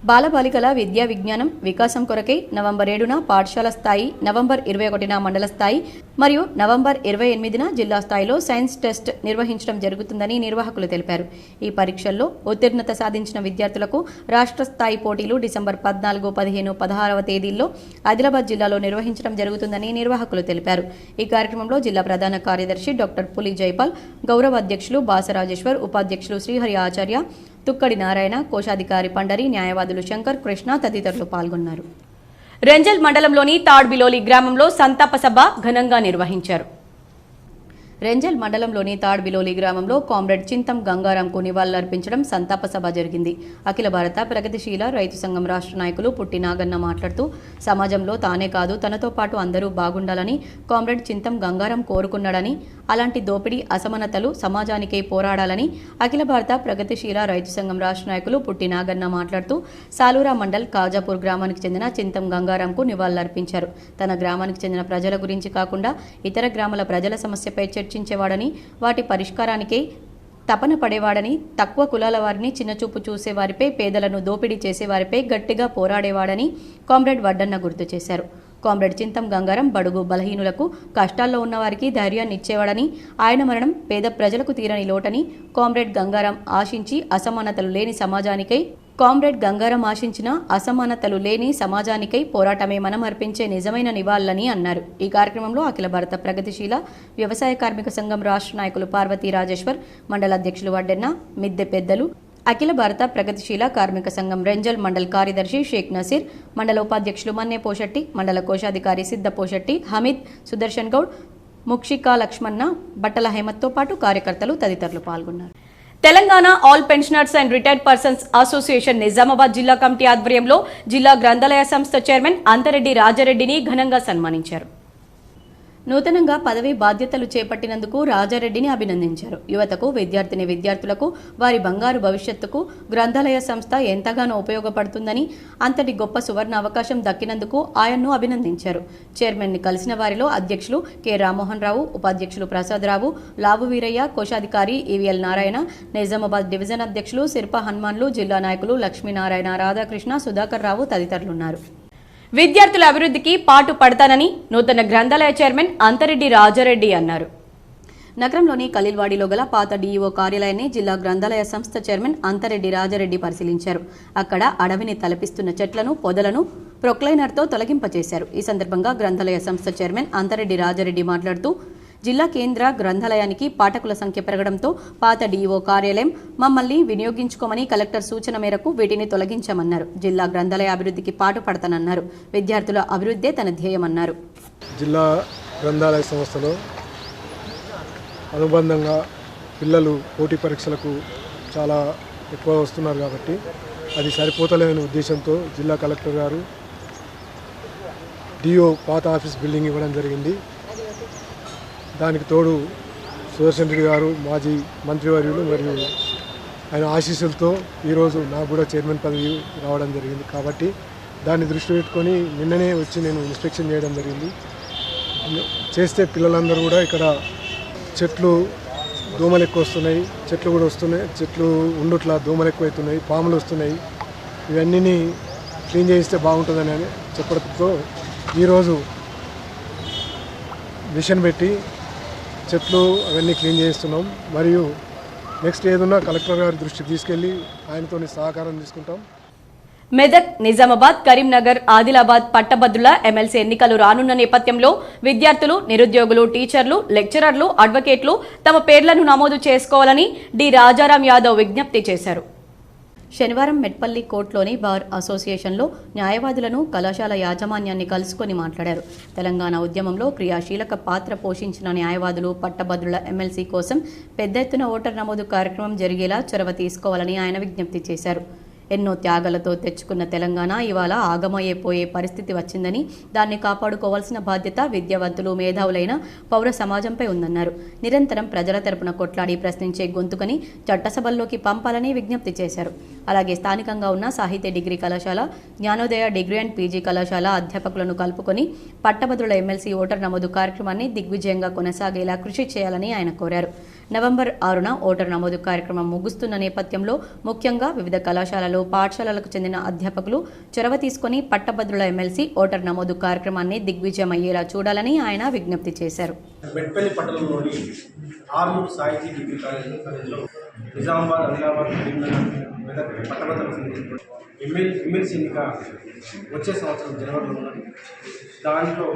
Speaker 1: బాలబాలికల విద్యా విజ్ఞానం వికాసం కొరకై నవంబర్ 7న పాఠశాల స్థాయి, నవంబర్ 21న మండల స్థాయి మరియు నవంబర్ 28న జిల్లా స్థాయిలో సైన్స్ టెస్ట్ నిర్వహించడం జరుగుతుందని నిర్వాహకులు తెలిపారు. ఈ పరీక్షల్లో ఉత్తీర్ణత సాధించిన విద్యార్థులకు రాష్ట్ర స్థాయి పోటీలు డిసెంబర్ 14, 15, 16వ తేదీల్లో ఆదిలాబాద్ జిల్లాలో నిర్వహించడం జరుగుతుందని నిర్వాహకులు తెలిపారు. ఈ కార్యక్రమంలో జిల్లా ప్రధాన కార్యదర్శి డాక్టర్ పులి జైపాల్, గౌరవ అధ్యక్షులు బాసరాజేశ్వర్, ఉపాధ్యక్షులు శ్రీహరి ఆచార్య, తుక్కడి నారాయణ, కోశాధికారి పండరి, న్యాయవాదులు శంకర్, కృష్ణ తదితరులు పాల్గొన్నారు. రెంజల్ మండలంలోని తాడ్బిలోలి గ్రామంలో సంతాప సభ ఘనంగా నిర్వహించారు. రెంజల్ మండలంలోని తాడ్బిలోలి గ్రామంలో కామ్రేడ్ చింతం గంగారాంకు నివాళులర్పించడం సంతాప సభ జరిగింది. అఖిల భారత ప్రగతిశీల రైతు సంఘం రాష్ట్ర నాయకులు పుట్టి నాగన్న మాట్లాడుతూ సమాజంలో తానే కాదు తనతో పాటు అందరూ బాగుండాలని కామ్రేడ్ చింతం గంగారాం కోరుకున్నాడని, అలాంటి దోపిడీ అసమానతలు సమాజానికే పోరాడాలని అఖిల భారత ప్రగతిశీల రైతు సంఘం రాష్ట్ర నాయకులు పుట్టి నాగన్న మాట్లాడుతూ సాలూరా మండల్ కాజాపూర్ గ్రామానికి చెందిన చింతం గంగారాంకు నివాళులర్పించారు. తన గ్రామానికి చెందిన ప్రజల గురించి కాకుండా ఇతర గ్రామాల ప్రజల సమస్యపై చర్చించేవాడని, వాటి పరిష్కారానికే తపన పడేవాడని, తక్కువ కులాల వారిని చిన్నచూపు చూసేవారిపై, పేదలను దోపిడీ చేసేవారిపై గట్టిగా పోరాడేవాడని కామ్రేడ్ వడ్డన్న గుర్తు చేశారు. కామ్రేడ్ చింతం గంగారం బడుగు బలహీనులకు, కష్టాల్లో ఉన్నవారికి ధైర్యాన్ని ఇచ్చేవాడని, ఆయన మరణం పేద ప్రజలకు తీరని లోటని కామ్రేడ్ గంగారం ఆశించి అసమానతలు లేని సమాజానికై పోరాటమే మనం అర్పించే నిజమైన నివాళులని అన్నారు. ఈ కార్యక్రమంలో అఖిల భారత ప్రగతిశీల వ్యవసాయ కార్మిక సంఘం రాష్ట్ర నాయకులు పార్వతీ రాజేశ్వర్, మండల అధ్యక్షులు వడ్డెన్న, మిద్దె పెద్దలు, అఖిల భారత ప్రగతిశీల కార్మిక సంఘం రెంజల్ మండల్ కార్యదర్శి షేక్ నసీర్, మండల ఉపాధ్యక్షులు మన్నే పోషెట్టి, మండల కోశాధికారి సిద్ధ పోషెట్టి, హమీద్, సుదర్శన్ గౌడ్, ముక్షికా లక్ష్మణ, బట్టల హేమత్తో పాటు కార్యకర్తలు తదితరులు పాల్గొన్నారు. Telangana all pensioners and retired persons association Nizamabad జిల్లా కమిటీ ఆధ్వర్యంలో జిల్లా గ్రంథాలయ సంస్థ చైర్మన్ అంతరెడ్డి రాజారెడ్డిని ఘనంగా సన్మానించారు. నూతనంగా పదవి బాధ్యతలు చేపట్టినందుకు రాజారెడ్డిని అభినందించారు. యువతకు, విద్యార్థులకు వారి బంగారు భవిష్యత్తుకు గ్రంథాలయ సంస్థ ఎంతగానో ఉపయోగపడుతుందని, అంతటి గొప్ప సువర్ణ అవకాశం దక్కినందుకు ఆయన్ను అభినందించారు. చైర్మన్ని కలిసిన వారిలో అధ్యక్షులు కె రామ్మోహన్ రావు, ఉపాధ్యక్షులు ప్రసాదరావు, లావు వీరయ్య, కోశాధికారి ఈవీఎల్ నారాయణ, నిజామాబాద్ డివిజన్ అధ్యక్షులు శిల్ప హనుమాన్లు, జిల్లా నాయకులు లక్ష్మీనారాయణ, రాధాకృష్ణ, సుధాకర్ రావు తదితరులున్నారు. విద్యార్థుల అభివృద్ధికి పాటు పడతానని నూతన గ్రంథాలయ చైర్మన్ అంతరెడ్డి రాజారెడ్డి అన్నారు. నగరంలోని ఖలీల్వాడిలో గల పాత డీఈఓ కార్యాలయాన్ని జిల్లా గ్రంథాలయ సంస్థ చైర్మన్ అంతరెడ్డి రాజారెడ్డి పరిశీలించారు. అక్కడ అడవిని తలపిస్తున్న చెట్లను, పొదలను ప్రొక్లైనర్తో తొలగింపచేశారు. ఈ సందర్భంగా గ్రంథాలయ సంస్థ చైర్మన్ అంతరెడ్డి రాజారెడ్డి మాట్లాడుతూ జిల్లా కేంద్ర గ్రంథాలయానికి పాఠకుల సంఖ్య పెరగడంతో పాత డీఈఓ కార్యాలయం మమ్మల్ని వినియోగించుకోమని కలెక్టర్ సూచన మేరకు వీటిని తొలగించామన్నారు. జిల్లా గ్రంథాలయ అభివృద్ధికి పాటుపడతానన్నారు. విద్యార్థుల అభివృద్ధే తన ధ్యేయమన్నారు.
Speaker 6: జిల్లా గ్రంథాలయ సంస్థలో అనుబంధంగా పిల్లలు పోటీ పరీక్షలకు చాలా ఎక్కువ వస్తున్నారు కాబట్టి అది సరిపోతలేని ఉద్దేశంతో జిల్లా కలెక్టర్ గారు డిఓ పాత ఆఫీస్ బిల్డింగ్ ఇవ్వడం జరిగింది. దానికి తోడు సుదర్శన్ రెడ్డి గారు మాజీ మంత్రివర్యులు మరియు ఆయన ఆశీస్సులతో ఈరోజు నాకు కూడా చైర్మన్ పదవి రావడం జరిగింది. కాబట్టి దాన్ని దృష్టి పెట్టుకొని నిన్ననే వచ్చి నేను ఇన్స్పెక్షన్ చేయడం జరిగింది. చేస్తే పిల్లలందరూ కూడా ఇక్కడ చెట్లు దోమలు ఎక్కువ వస్తున్నాయి, చెట్లు కూడా వస్తున్నాయి, చెట్లు ఉండుట్లా దోమలు ఎక్కువ అవుతున్నాయి, పాములు వస్తున్నాయి, ఇవన్నీ క్లీన్ చేయిస్తే బాగుంటుందని చెప్పడంతో ఈరోజు మిషన్ పెట్టి చెట్లు అవన్నీ క్లీన్ చేస్తున్నాం. మరియు నెక్స్ట్ ఏదన్నా కలెక్టర్ గారి దృష్టికి తీసుకెళ్ళి ఆయనతో సహకారం తీసుకుంటాం.
Speaker 1: మెదక్, నిజామాబాద్, కరీంనగర్, ఆదిలాబాద్ పట్టభద్రుల ఎమ్మెల్సీ ఎన్నికలు రానున్న నేపథ్యంలో విద్యార్థులు, నిరుద్యోగులు, టీచర్లు, లెక్చరర్లు, అడ్వకేట్లు తమ పేర్లను నమోదు చేసుకోవాలని డి రాజారాం యాదవ్ విజ్ఞప్తి చేశారు. శనివారం మెట్పల్లి కోర్టులోని బార్ అసోసియేషన్లో న్యాయవాదులను కళాశాల యాజమాన్యాన్ని కలుసుకొని మాట్లాడారు. తెలంగాణ ఉద్యమంలో క్రియాశీలక పాత్ర పోషించిన న్యాయవాదులు, పట్టభద్రుల ఎమ్మెల్సీ కోసం పెద్ద ఎత్తున ఓటర్ నమోదు కార్యక్రమం జరిగేలా చొరవ తీసుకోవాలని ఆయన విజ్ఞప్తి చేశారు. ఎన్నో త్యాగాలతో తెచ్చుకున్న తెలంగాణ ఇవాళ ఆగమయ్యేపోయే పరిస్థితి వచ్చిందని, దాన్ని కాపాడుకోవాల్సిన బాధ్యత విద్యావంతులు, మేధావులైన పౌర సమాజంపై ఉందన్నారు. నిరంతరం ప్రజల తరపున కొట్లాడి ప్రశ్నించే గొంతుకని చట్టసభల్లోకి పంపాలని విజ్ఞప్తి చేశారు. అలాగే స్థానికంగా ఉన్న సాహిత్య డిగ్రీ కళాశాల, జ్ఞానోదయ డిగ్రీ అండ్ పీజీ కళాశాల అధ్యాపకులను కలుపుకొని పట్టభద్రుల ఎమ్మెల్సీ ఓటర్ నమోదు కార్యక్రమాన్ని దిగ్విజయంగా కొనసాగేలా కృషి చేయాలని ఆయన కోరారు. నవంబర్ 6న ఓటర్ నమోదు కార్యక్రమం ముగుస్తున్న నేపథ్యంలో ముఖ్యంగా వివిధ కళాశాలలు, పాఠశాలలకు చెందిన అధ్యాపకులు చొరవ తీసుకుని పట్టభద్రుల ఎమ్మెల్సీ ఓటర్ నమోదు కార్యక్రమాన్ని దిగ్విజయం అయ్యేలా చూడాలని ఆయన విజ్ఞప్తి చేశారు.
Speaker 7: మెట్పల్లి పట్టణంలోని ఆర్మూర్ సాహితీ డిగ్రీ కాలేజీలో నిజామాబాద్, ఆదిలాబాద్, మెదక్ పట్టభద్రుల ఎమ్మెల్సీ ఎన్నిక వచ్చే సంవత్సరం జనవరిలో ఉన్నది. దాంట్లో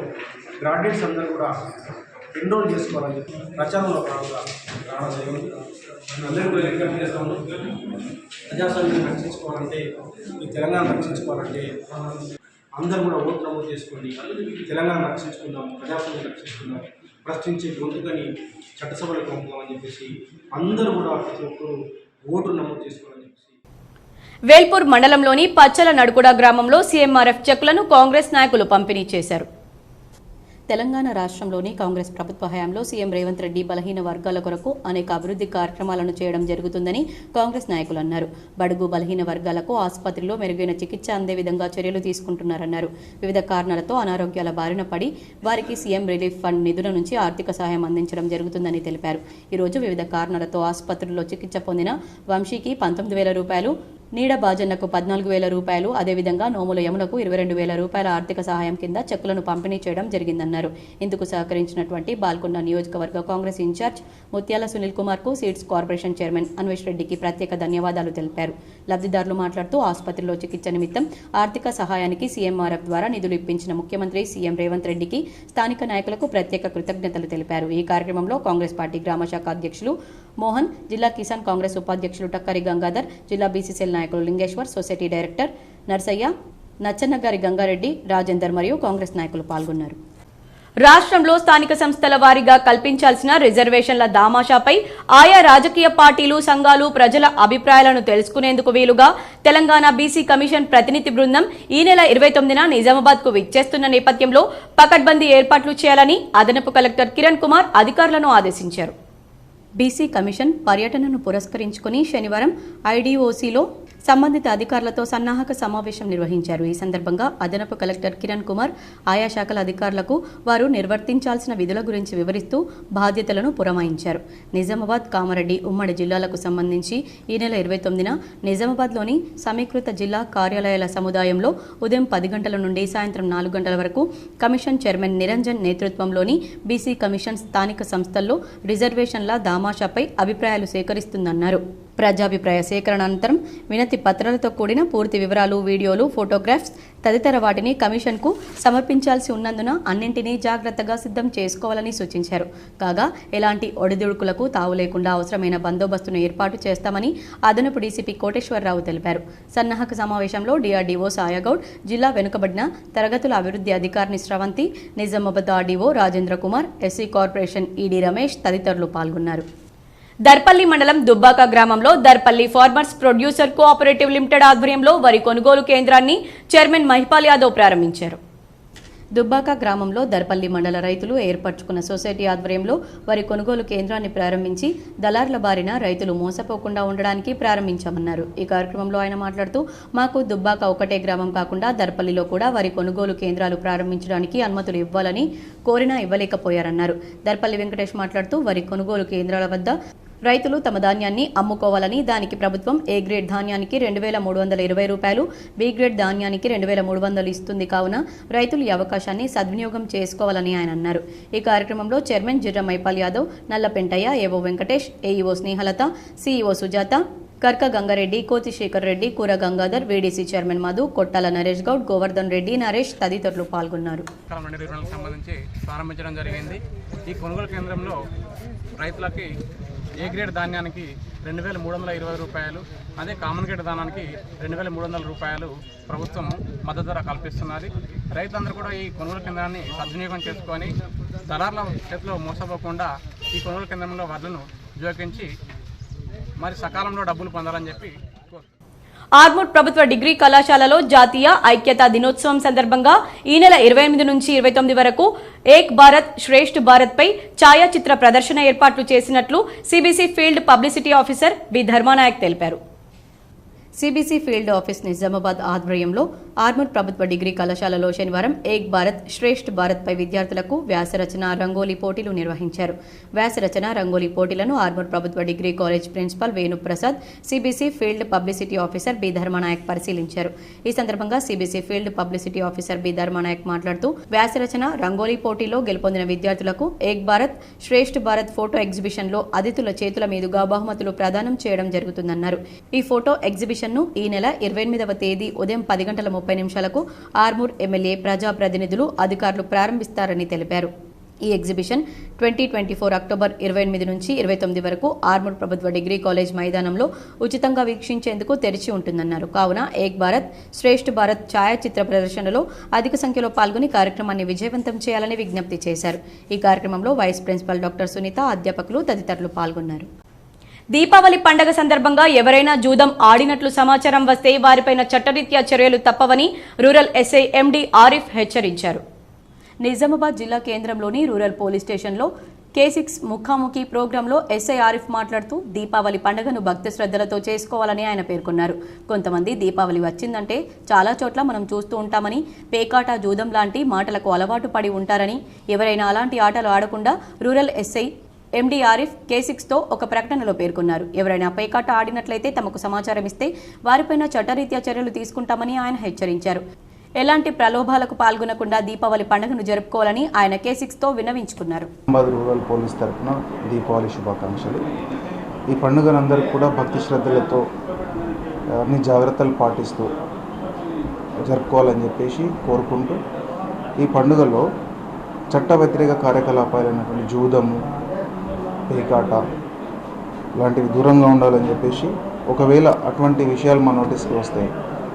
Speaker 7: గ్రాడ్యుయేట్స్ అందరూ కూడా ఎన్రోల్ చేసుకోవాలని చెప్పి ప్రచారంలో భాగంగా రావడం జరిగింది. అందరూ కూడా విజ్ఞప్తి చేస్తాము. ప్రజాస్వామ్యం రక్షించుకోవాలంటే, ఈ తెలంగాణ రక్షించుకోవాలంటే అందరూ కూడా ఓటు నమోదు చేసుకోండి. తెలంగాణ రక్షించుకుందాం, ప్రజాస్వామ్యం రక్షించుకుందాం, ప్రశ్నించే గొంతుకని చట్టసభలకు పంపుదామని చెప్పేసి అందరూ కూడా ప్రతి ఒక్కరూ ఓటు నమోదు చేసుకోవాలని చెప్పేసి.
Speaker 1: వేల్పూర్ మండలంలోని పచ్చల నడుకుడ గ్రామంలో సీఎంఆర్ఎఫ్ చెక్కులను కాంగ్రెస్ నాయకులు పంపిణీ చేశారు. తెలంగాణ రాష్ట్రంలోని కాంగ్రెస్ ప్రభుత్వ హయాంలో సీఎం రేవంత్ రెడ్డి బలహీన వర్గాల కొరకు అనేక అభివృద్ధి కార్యక్రమాలను చేయడం జరుగుతుందని కాంగ్రెస్ నాయకులు అన్నారు. బడుగు బలహీన వర్గాలకు ఆసుపత్రిలో మెరుగైన చికిత్స అందే విధంగా చర్యలు తీసుకుంటున్నారన్నారు. వివిధ కారణాలతో అనారోగ్యాల బారిన పడి వారికి సీఎం రిలీఫ్ ఫండ్ నిధుల నుంచి ఆర్థిక సహాయం అందించడం జరుగుతుందని తెలిపారు. ఈరోజు వివిధ కారణాలతో ఆసుపత్రుల్లో చికిత్స పొందిన వంశీకి 19,000 రూపాయలు, నీడ బాజన్నకు 14,000 రూపాయలు, అదేవిధంగా నోముల యమునకు 22,000 రూపాయల ఆర్థిక సహాయం కింద చెక్కులను పంపిణీ చేయడం జరిగిందన్నారు. ఇందుకు సహకరించినటువంటి బాల్కొండ నియోజకవర్గ కాంగ్రెస్ ఇన్ఛార్జ్ ముత్యాల సునీల్ కుమార్ కు సీడ్స్ కార్పొరేషన్ చైర్మన్ అన్వేష్ రెడ్డికి ప్రత్యేక ధన్యవాదాలు తెలిపారు. లబ్ధిదారులు మాట్లాడుతూ ఆసుపత్రిలో చికిత్స నిమిత్తం ఆర్థిక సహాయానికి సీఎంఆర్ఎఫ్ ద్వారా నిధులు ఇప్పించిన ముఖ్యమంత్రి సీఎం రేవంత్ రెడ్డికి, స్థానిక నాయకులకు ప్రత్యేక కృతజ్ఞతలు తెలిపారు. ఈ కార్యక్రమంలో కాంగ్రెస్ పార్టీ గ్రామ శాఖ అధ్యక్షులు మోహన్, జిల్లా కిసాన్ కాంగ్రెస్ ఉపాధ్యక్షులు టక్కరి గంగాధర్, జిల్లా బీసీసీఎల్ నాయకులు లింగేశ్వర్, సొసైటీ డైరెక్టర్ నర్సయ్య, నచ్చన్నగారి గంగారెడ్డి, రాజేందర్ మరియు కాంగ్రెస్ నాయకులు పాల్గొన్నారు. రాష్ట్రంలో స్థానిక సంస్థల వారీగా కల్పించాల్సిన రిజర్వేషన్ల దామాషాపై ఆయా రాజకీయ పార్టీలు, సంఘాలు ప్రజల అభిప్రాయాలను తెలుసుకునేందుకు వీలుగా తెలంగాణ బీసీ కమిషన్ ప్రతినిధి బృందం ఈ నెల 29న నిజామాబాద్కు విచ్చేస్తున్న నేపథ్యంలో పకడ్బందీ ఏర్పాట్లు చేయాలని అదనపు కలెక్టర్ కిరణ్ కుమార్ అధికారులను ఆదేశించారు. బీసీ కమిషన్ పర్యటనను పురస్కరించుకుని శనివారం ఐడీఓసీలో సంబంధిత అధికారులతో సన్నాహక సమావేశం నిర్వహించారు. ఈ సందర్భంగా అదనపు కలెక్టర్ కిరణ్ కుమార్ ఆయా శాఖల అధికారులకు వారు నిర్వర్తించాల్సిన విధుల గురించి వివరిస్తూ బాధ్యతలను పురమాయించారు. నిజామాబాద్, కామారెడ్డి ఉమ్మడి జిల్లాలకు సంబంధించి ఈ నెల 29న నిజామాబాద్లోని సమీకృత జిల్లా కార్యాలయాల సముదాయంలో ఉదయం 10 గంటల నుండి సాయంత్రం 4 గంటల వరకు కమిషన్ చైర్మన్ నిరంజన్ నేతృత్వంలోని బీసీ కమిషన్ స్థానిక సంస్థల్లో రిజర్వేషన్ల దామాషాపై అభిప్రాయాలు సేకరిస్తుందన్నారు. ప్రజాభిప్రాయ సేకరణ అనంతరం వినతి పత్రాలతో కూడిన పూర్తి వివరాలు, వీడియోలు, ఫోటోగ్రాఫ్స్ తదితర వాటిని కమిషన్కు సమర్పించాల్సి ఉన్నందున అన్నింటినీ జాగ్రత్తగా సిద్ధం చేసుకోవాలని సూచించారు. కాగా ఎలాంటి ఒడిదుడుకులకు తావు లేకుండా అవసరమైన బందోబస్తును ఏర్పాటు చేస్తామని అదనపు డీసీపీ కోటేశ్వరరావు తెలిపారు. సన్నాహక సమావేశంలో డీఆర్డీఓ సాయగౌడ్, జిల్లా వెనుకబడిన తరగతుల అభివృద్ధి అధికారిని Sravanthi, Nizamabad RDO Rajendra Kumar, SC corporation ED Ramesh తదితరులు పాల్గొన్నారు. దర్పల్లి మండలం దుబ్బాక గ్రామంలో Darpalli farmers producer cooperative limited ఆధ్వర్యంలో వరి కొనుగోలు కేంద్రాన్ని చైర్మన్ మహిపాల్ యాదవ్ ప్రారంభించారు. దుబ్బాక గ్రామంలో దర్పల్లి మండల రైతులు ఏర్పరచుకున్న సొసైటీ ఆధ్వర్యంలో వరి కొనుగోలు కేంద్రాన్ని ప్రారంభించి దళారుల బారిన రైతులు మోసపోకుండా ఉండడానికి ప్రారంభించామన్నారు. ఈ కార్యక్రమంలో ఆయన మాట్లాడుతూ, మాకు దుబ్బాక ఒకటే గ్రామం కాకుండా దర్పల్లిలో కూడా వరి కొనుగోలు కేంద్రాలు ప్రారంభించడానికి అనుమతులు ఇవ్వాలని కోరినా ఇవ్వలేకపోయారన్నారు. దర్పల్లి వెంకటేష్ మాట్లాడుతూ, వరి కొనుగోలు కేంద్రాల వద్ద రైతులు తమ ధాన్యాన్ని అమ్ముకోవాలని, దానికి ప్రభుత్వం ఏ గ్రేడ్ ధాన్యానికి 2,320 రూపాయలు, బి గ్రేడ్ ధాన్యానికి 2,300 ఇస్తుంది. కావున రైతులు ఈ అవకాశాన్ని సద్వినియోగం చేసుకోవాలని ఆయన అన్నారు. ఈ కార్యక్రమంలో చైర్మన్ జిర్ర మైపాల్ యాదవ్, నల్ల పెంటయ్య, ఏవో వెంకటేష్, ఏఈఓ స్నేహలత, సిఇఓ సుజాత, కర్క గంగారెడ్డి, కోతిశేఖర్ రెడ్డి, కూర గంగాధర్, వీడీసీ చైర్మన్ మధు, కొట్టాల నరేష్ గౌడ్, గోవర్ధన్ రెడ్డి, నరేష్ తదితరులు పాల్గొన్నారు.
Speaker 8: సంబంధించి ప్రారంభించడం జరిగింది. ఈ కొనుగోలు కేంద్రంలో రైతులకి ఏ గ్రేడ్ ధాన్యానికి 2,320 రూపాయలు, అదే కామన్ గ్రేడ్ ధాన్యానికి 2,300 రూపాయలు ప్రభుత్వం మద్దతు ధర కల్పిస్తున్నది. రైతులందరూ కూడా ఈ కొనుగోలు కేంద్రాన్ని సద్వినియోగం చేసుకొని దళారుల చేతిలో మోసపోకుండా ఈ కొనుగోలు కేంద్రంలో వడ్లను జోకించి మరి సకాలంలో డబ్బులు పొందాలని చెప్పి
Speaker 1: ఆర్మూర్ ప్రభుత్వ డిగ్రీ కళాశాలలో జాతీయ ఐక్యతా దినోత్సవం సందర్భంగా ఈ నెల 28 నుంచి 29 వరకు ఏక్ భారత్ శ్రేష్ఠ్ భారత్ పై ఛాయాచిత్ర ప్రదర్శన ఏర్పాట్లు చేసినట్లు CBC field publicity officer B Dharmanayak తెలిపారు. సిబిసి ఫీల్డ్ ఆఫీస్ నిజామాబాద్ ఆధ్వర్యంలో ఆర్మూర్ ప్రభుత్వ డిగ్రీ కళాశాలలో శనివారం ఏక్ భారత్ శ్రేష్ఠ్ భారత్ పై విద్యార్థులకు వ్యాసరచన రంగోలీ పోటీలు నిర్వహించారు. వ్యాసరచన రంగోలీ పోటీలను ఆర్మూర్ ప్రభుత్వ degree college principal Venuprasad, CBC field publicity officer B Dharmanayak పరిశీలించారు. ఈ సందర్భంగా CBC field publicity officer B Dharmanayak మాట్లాడుతూ వ్యాసరచన రంగోలీ పోటీలో గెలుపొందిన విద్యార్థులకు ఏక్ భారత్ శ్రేష్ఠ్ భారత్ ఫోటో ఎగ్జిబిషన్ లో అతిథుల చేతుల మీదుగా బహుమతులు ప్రదానం చేయడం జరుగుతుందన్నారు. ఈ ఫోటో ఎగ్జిబిషన్ ను ఈ నెల 28వ తేదీ ఉదయం 10:30 ఆర్మూర్ ఎమ్మెల్యే ప్రజాప్రతినిధులు అధికారులు ప్రారంభిస్తారని తెలిపారు. ఈ ఎగ్జిబిషన్ 2024 అక్టోబర్ 28 నుంచి 29 వరకు ఆర్మూర్ ప్రభుత్వ డిగ్రీ కాలేజ్ మైదానంలో ఉచితంగా వీక్షించేందుకు తెరిచి ఉంటుందన్నారు. కావున ఏక్ భారత్ శ్రేష్ఠ్ భారత్ ఛాయాచిత్ర ప్రదర్శనలో అధిక సంఖ్యలో పాల్గొని కార్యక్రమాన్ని విజయవంతం చేయాలని విజ్ఞప్తి చేశారు. ఈ కార్యక్రమంలో వైస్ ప్రిన్సిపల్ డాక్టర్ సునీత, అధ్యాపకులు తదితరులు పాల్గొన్నారు. దీపావళి పండగ సందర్భంగా ఎవరైనా జూదం ఆడినట్లు సమాచారం వస్తే వారిపైన చట్టరీత్యా చర్యలు తప్పవని రూరల్ ఎస్ఐ ఎండి ఆరిఫ్ హెచ్చరించారు. నిజామాబాద్ జిల్లా కేంద్రంలోని రూరల్ పోలీస్ స్టేషన్లో K6 ముఖాముఖి ప్రోగ్రాంలో ఎస్ఐ ఆరిఫ్ మాట్లాడుతూ దీపావళి పండుగను భక్తి శ్రద్ధలతో చేసుకోవాలని ఆయన పేర్కొన్నారు. కొంతమంది దీపావళి వచ్చిందంటే చాలా చోట్ల మనం చూస్తూ ఉంటామని, పేకాట, జూదం లాంటి మాటలకు అలవాటు పడి ఉంటారని, ఎవరైనా అలాంటి ఆటలు ఆడకుండా రూరల్ ఎస్ఐ ఎండి ఆరిఫ్ K6తో ఒక ప్రకటనలో పేర్కొన్నారు. ఎవరైనా పేకాట ఆడినట్లయితే తమకు సమాచారం ఇస్తే వారిపైన చట్టరీత్యా చర్యలు తీసుకుంటామని ఆయన హెచ్చరించారు. ఎలాంటి ప్రలోభాలకు పాల్గొనకుండా దీపావళి పండుగను జరుపుకోవాలని ఆయన K6తో విన్నవించుకున్నారు.
Speaker 9: రూరల్ పోలీస్ తరఫున దీపావళి శుభాకాంక్షలు. ఈ పండుగనందరూ కూడా భక్తి శ్రద్ధలతో అన్ని జాగ్రత్తలు పాటిస్తూ జరుపుకోవాలని చెప్పేసి కోరుకుంటూ, ఈ పండుగలో చట్ట వ్యతిరేక కార్యకలాపాలైనటువంటి జూదము, పేకాట లాంటివి దూరంగా ఉండాలని చెప్పేసి, ఒకవేళ అటువంటి విషయాలు మా నోటీస్కి వస్తే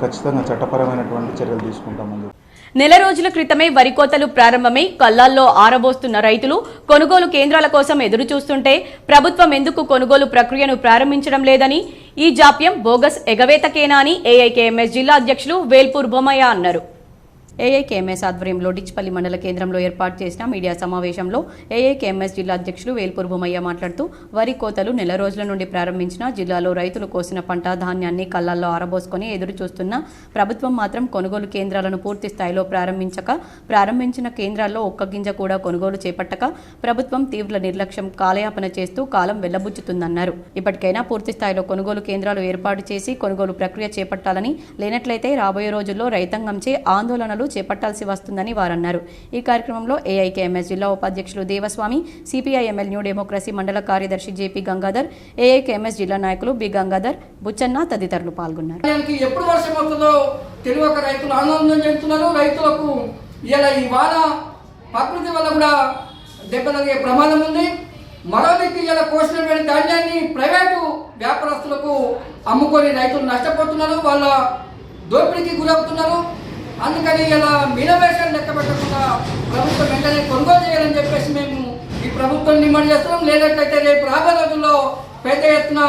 Speaker 9: ఖచ్చితంగా చట్టపరమైనటువంటి చర్యలు తీసుకుంటామని చెప్పి.
Speaker 1: నెల రోజుల క్రితమే వరి కోతలు ప్రారంభమై కల్లాల్లో ఆరబోస్తున్న రైతులు కొనుగోలు కేంద్రాల కోసం ఎదురు చూస్తుంటే ప్రభుత్వం ఎందుకు కొనుగోలు ప్రక్రియను ప్రారంభించడం లేదని, ఈ జాప్యం బోగస్ ఎగవేతకేనా అని ఏఐకేఎంఎస్ జిల్లా అధ్యక్షులు వేల్పూర్ బొమ్మయ్య అన్నారు. ఏఐకేఎంఎస్ ఆధ్వర్యంలో డిచ్పల్లి మండల కేంద్రంలో ఏర్పాటు చేసిన మీడియా సమావేశంలో ఏఐకేఎంఎస్ జిల్లా అధ్యక్షులు వేల్పూర్ బొమ్మయ్య మాట్లాడుతూ వరి కోతలు నెల రోజుల నుండి ప్రారంభించిన జిల్లాలో రైతులు కోసిన పంట ధాన్యాన్ని కళ్ళల్లో ఆరబోసుకొని ఎదురు చూస్తున్న ప్రభుత్వం మాత్రం కొనుగోలు కేంద్రాలను పూర్తి స్థాయిలో ప్రారంభించిన కేంద్రాల్లో ఒక్క గింజ కూడా కొనుగోలు చేపట్టక ప్రభుత్వం తీవ్ర నిర్లక్ష్యం, కాలయాపన చేస్తూ కాలం వెళ్లబుచ్చుతుందన్నారు. ఇప్పటికైనా పూర్తి స్థాయిలో కొనుగోలు కేంద్రాలు ఏర్పాటు చేసి కొనుగోలు ప్రక్రియ చేపట్టాలని, లేనట్లయితే రాబోయే రోజుల్లో రైతాంగంచే ఆందోళనలు చేపట్టాల్సి వస్తుందని వారన్నారు. ఈ కార్యక్రమంలో ఏఐకేఎంఎస్ జిల్లా ఉపాధ్యక్షులు దేవస్వామి, సిపిఐఎంఎల్ న్యూ డెమోక్రసీ మండల కార్యదర్శి జేపీ గంగాధర్, ఏఐకేఎంఎస్ జిల్లా నాయకులు బి గంగాధర్, బుచ్చన్న తదితరులు పాల్గొన్నారు.
Speaker 10: ఎప్పుడు వర్షం అవుతుందో తెలియక రైతులు ఆందోళన చెందుతున్నారు. రైతులకు ఇలా ఈ వాన ప్రకృతి వల్ల కూడా దెబ్బతలిగే ప్రమాదం ఉంది. మరో దిక్కు ఇలా కోసినటువంటి ధాన్యాన్ని ప్రైవేటు వ్యాపారస్తులకు అమ్ముకొని రైతులు నష్టపోతున్నారు, వాళ్ళ దోపిడీకి గురవుతున్నారు. అందుకని ఇలా మీనవేషాలు లెక్క పెట్టకుండా ప్రభుత్వం వెంటనే కొనుగోలు చేయాలని చెప్పేసి మేము ఈ ప్రభుత్వం డిమాండ్ చేస్తున్నాం. లేనట్లయితే రేపు రాబోయే రోజుల్లో పెద్ద ఎత్తున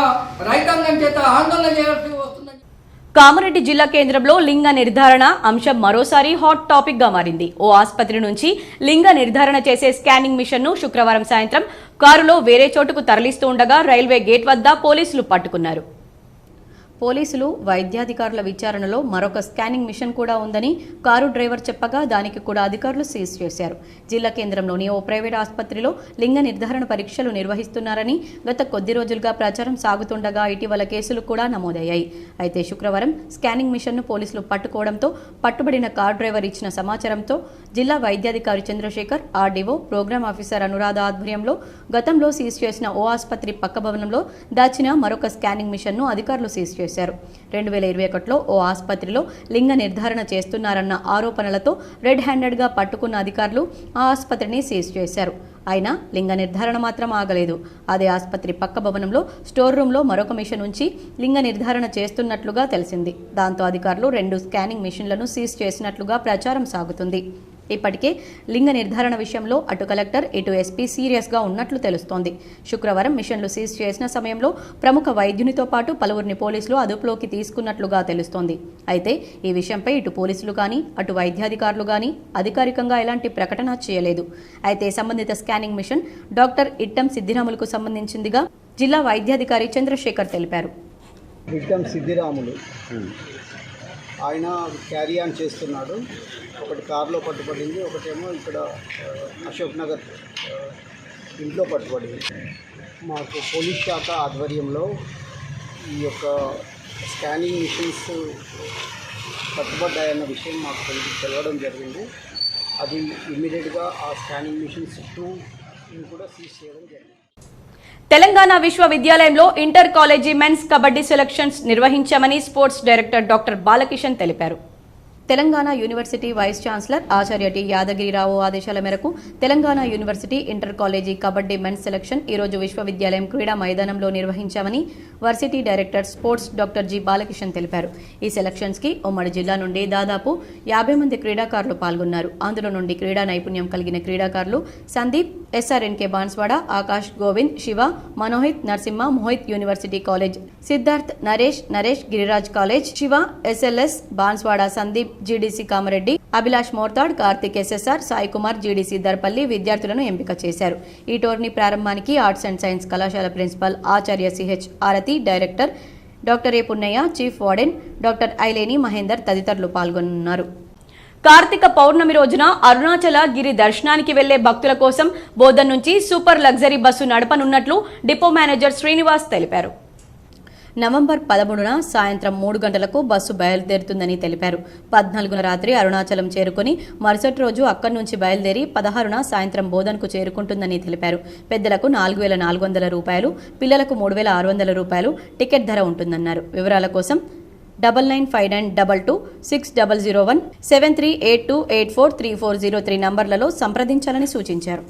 Speaker 10: రైతాంగం చేత ఆందోళన చేయాల్సి వస్తుందని.
Speaker 1: కామారెడ్డి జిల్లా కేంద్రంలో లింగ నిర్ధారణ అంశం మరోసారి హాట్ టాపిక్ గా మారింది. ఓ ఆసుపత్రి నుంచి లింగ నిర్ధారణ చేసే స్కానింగ్ మిషన్ ను శుక్రవారం సాయంత్రం కారులో వేరే చోటుకు తరలిస్తూ ఉండగా రైల్వే గేట్ వద్ద పోలీసులు పట్టుకున్నారు. పోలీసులు వైద్యాధికారుల విచారణలో మరొక స్కానింగ్ మిషన్ కూడా ఉందని కారు డ్రైవర్ చెప్పగా దానికి కూడా అధికారులు సీజ్ చేశారు. జిల్లా కేంద్రంలోని ఓ ప్రైవేట్ ఆసుపత్రిలో లింగ నిర్ధారణ పరీక్షలు నిర్వహిస్తున్నారని గత కొద్ది రోజులుగా ప్రచారం సాగుతుండగా ఇటీవల కేసులు కూడా నమోదయ్యాయి. అయితే శుక్రవారం స్కానింగ్ మిషన్ను పోలీసులు పట్టుకోవడంతో పట్టుబడిన కారు డ్రైవర్ ఇచ్చిన సమాచారంతో జిల్లా వైద్యాధికారి Chandrasekhar, RDO, programme officer Anuradha ఆధ్వర్యంలో గతంలో సీజ్ చేసిన ఓ ఆసుపత్రి పక్క భవనంలో దాచిన మరొక స్కానింగ్ మిషన్ను అధికారులు సీజ్ చేశారు. 2021లో ఓ ఆసుపత్రిలో లింగ నిర్ధారణ చేస్తున్నారన్న ఆరోపణలతో రెడ్ హ్యాండెడ్గా పట్టుకున్న అధికారులు ఆ ఆసుపత్రిని సీజ్ చేశారు. అయినా లింగ నిర్ధారణ మాత్రం ఆగలేదు. అదే ఆసుపత్రి పక్క భవనంలో స్టోర్ రూమ్లో మరొక మిషన్ ఉంచి లింగ నిర్ధారణ చేస్తున్నట్లుగా తెలిసింది. దాంతో అధికారులు 2 స్కానింగ్ మిషన్లను సీజ్ చేసినట్లుగా ప్రచారం సాగుతుంది. ఇప్పటికే లింగ నిర్ధారణ విషయంలో అటు కలెక్టర్ ఇటు ఎస్పీ సీరియస్గా ఉన్నట్లు తెలుస్తోంది. శుక్రవారం మిషన్లు సీజ్ చేసిన సమయంలో ప్రముఖ వైద్యునితో పాటు పలువురిని పోలీసులు అదుపులోకి తీసుకున్నట్లుగా తెలుస్తోంది. అయితే ఈ విషయంపై ఇటు పోలీసులు కానీ అటు వైద్యాధికారులు కానీ అధికారికంగా ఎలాంటి ప్రకటన చేయలేదు. అయితే సంబంధిత స్కానింగ్ మిషన్ డాక్టర్ ఇట్టం సిద్ధిరాములకు సంబంధించిందిగా జిల్లా వైద్యాధికారి చంద్రశేఖర్ తెలిపారు.
Speaker 11: ఇట్టం సిద్ధిరాములు ఆయన క్యారీ ఆన్ చేస్తున్నాడు. ఒకటి కారులో పట్టుబడింది, ఒకటేమో ఇక్కడ అశోక్ నగర్ ఇంట్లో పట్టుబడింది. మాకు పోలీస్ శాఖ ఆధ్వర్యంలో ఈ యొక్క స్కానింగ్ మిషన్స్ పట్టుబడ్డాయన్న విషయం మాకు తెలవడం జరిగింది. అది ఇమ్మీడియట్గా ఆ స్కానింగ్ మిషన్స్ 2 కూడా సీజ్ చేయడం జరిగింది.
Speaker 1: తెలంగాణ విశ్వవిద్యాలయంలో inter college men's kabaddi selections నిర్వహించామని స్పోర్ట్స్ డైరెక్టర్ డాక్టర్ బాలకిషన్ తెలిపారు. తెలంగాణ యూనివర్సిటీ వైస్ ఛాన్సలర్ ఆచార్య టి యాదగిరిరావు ఆదేశాల మేరకు Telangana university inter college kabaddi men's selection ఈరోజు విశ్వవిద్యాలయం క్రీడా మైదానంలో నిర్వహించామని varsity director sports doctor G Balakishan తెలిపారు. ఈ సెలక్షన్స్ కి ఉమ్మడి జిల్లా నుండి దాదాపు 50 మంది క్రీడాకారులు పాల్గొన్నారు. అందులో నుండి క్రీడా నైపుణ్యం కలిగిన క్రీడాకారులు Sandeep, SRNK Banswada, Akash, Govind, Shiva, Manohith, Narasimha, Mohith university college, Siddharth, Naresh Giriraj college, Shiva, SLS Banswada, Sandeep GDC Kamareddy, Abhilash Mortad, Karthik SSR, Sai Kumar GDC Darpalli విద్యార్థులను ఎంపిక చేశారు. ఈ టోర్నీ ప్రారంభానికి ఆర్ట్స్ అండ్ సైన్స్ కళాశాల ప్రిన్సిపల్ ఆచార్య CH Aarathi, director doctor A Punnaiah, chief warden doctor Aileni Mahender తదితరులు పాల్గొన్నారు. కార్తీక పౌర్ణమి రోజున అరుణాచల గిరి దర్శనానికి వెళ్లే భక్తుల కోసం బోధన్ నుంచి సూపర్ లగ్జరీ బస్సు నడపనున్నట్లు డిపో మేనేజర్ శ్రీనివాస్ తెలిపారు. నవంబర్ 13న సాయంత్రం 3 గంటలకు బస్సు బయలుదేరుతుందని తెలిపారు. 14న రాత్రి అరుణాచలం చేరుకుని మరుసటి రోజు అక్కడి నుంచి బయలుదేరి 16న సాయంత్రం బోధన్కు చేరుకుంటుందని తెలిపారు. పెద్దలకు 4,400 రూపాయలు, పిల్లలకు 3,600 రూపాయలు టికెట్ ధర ఉంటుందన్నారు. వివరాల కోసం 995922 6001 7382843403 నంబర్లలో సంప్రదించాలని సూచించారు.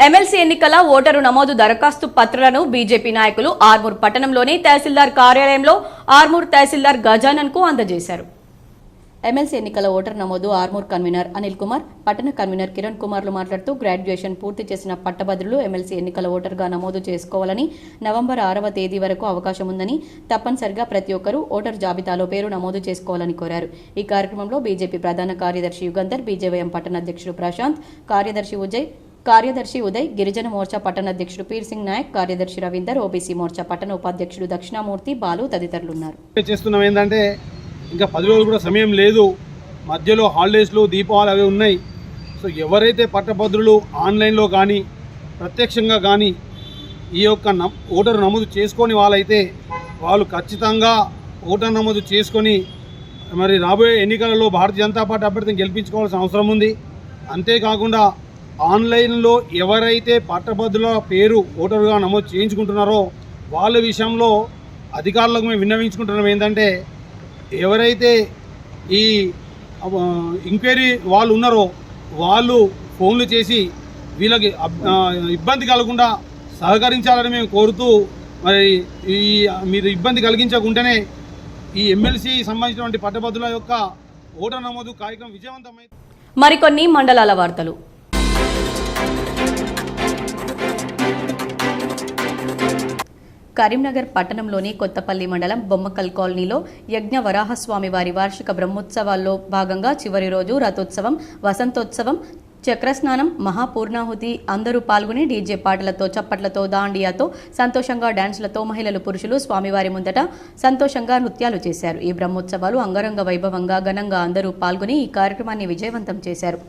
Speaker 1: ఎమ్మెల్సీ ఎన్నికల ఓటరు నమోదు దరఖాస్తు పత్రాలను బీజేపీ నాయకులు ఆర్మూర్ పట్టణంలోని తహసీల్దార్ కార్యాలయంలో ఆర్మూర్ తహసీల్దార్ గజానన్ కు అందజేశారు. ఎమ్మెల్సీ ఎన్నికల ఓటర్ నమోదు ఆర్మూర్ కన్వీనర్ అనిల్ కుమార్, పట్టణ కన్వీనర్ కిరణ్ కుమార్లు మాట్లాడుతూ గ్రాడ్యుయేషన్ పూర్తి చేసిన పట్టభద్రులు ఎమ్మెల్సీ ఎన్నికల ఓటర్గా నమోదు చేసుకోవాలని, నవంబర్ 6వ తేదీ వరకు అవకాశం ఉందని, తప్పనిసరిగా ప్రతి ఒక్కరూ ఓటర్ జాబితాలో పేరు నమోదు చేసుకోవాలని కోరారు. ఈ కార్యక్రమంలో బీజేపీ ప్రధాన కార్యదర్శి యుగంధర్, బీజేవైఎం పట్టణ అధ్యక్షుడు ప్రశాంత్, కార్యదర్శి ఉదయ్, గిరిజన మోర్చా పట్టణ అధ్యక్షుడు పీర్ సింగ్ నాయక్, కార్యదర్శి రవీందర్, ఓబీసీ మోర్చా పట్టణ ఉపాధ్యక్షుడు దక్షిణామూర్తి, బాలు తదితరులున్నారు.
Speaker 7: చేస్తున్నాం ఏంటంటే ఇంకా 10 రోజులు కూడా సమయం లేదు, మధ్యలో హాలిడేస్లు, దీపావళి అవి ఉన్నాయి. సో ఎవరైతే పట్టభద్రులు ఆన్లైన్లో కానీ ప్రత్యక్షంగా కానీ ఈ యొక్క ఓటరు నమోదు చేసుకొని వాళ్ళైతే వాళ్ళు ఖచ్చితంగా ఓటర్ నమోదు చేసుకొని మరి రాబోయే ఎన్నికలలో భారతీయ జనతా పార్టీ అభ్యర్థిని గెలిపించుకోవాల్సిన అవసరం ఉంది. అంతేకాకుండా ఆన్లైన్లో ఎవరైతే పట్టభద్రుల పేరు ఓటరుగా నమోదు చేయించుకుంటున్నారో వాళ్ళ విషయంలో అధికారులకు మేము విన్నవించుకుంటున్నాం ఏంటంటే, ఎవరైతే ఈ ఎంక్వైరీ వాళ్ళు ఉన్నారో వాళ్ళు ఫోన్లు చేసి వీళ్ళకి ఇబ్బంది కలగకుండా సహకరించాలని మేము కోరుతూ, మరి మీరు ఇబ్బంది కలిగించకుండానే ఈ ఎమ్మెల్సీ సంబంధించినటువంటి పట్టభద్రుల యొక్క ఓటర్ నమోదు కార్యక్రమం విజయవంతమైంది.
Speaker 1: మరికొన్ని మండలాల వార్తలు. కరీంనగర్ పట్టణంలోని కొత్తపల్లి మండలం బొమ్మకల్ కాలనీలో యజ్ఞ వరాహస్వామి వారి వార్షిక బ్రహ్మోత్సవాల్లో భాగంగా చివరి రోజు రథోత్సవం, వసంతోత్సవం, చక్రస్నానం, మహాపూర్ణాహుతి అందరూ పాల్గొని డీజే పాటలతో, చప్పట్లతో, దాండియాతో సంతోషంగా డాన్సులతో మహిళలు, పురుషులు స్వామివారి ముందట సంతోషంగా నృత్యాలు చేశారు. ఈ బ్రహ్మోత్సవాలు అంగరంగ వైభవంగా ఘనంగా అందరూ పాల్గొని ఈ కార్యక్రమాన్ని విజయవంతం చేశారు.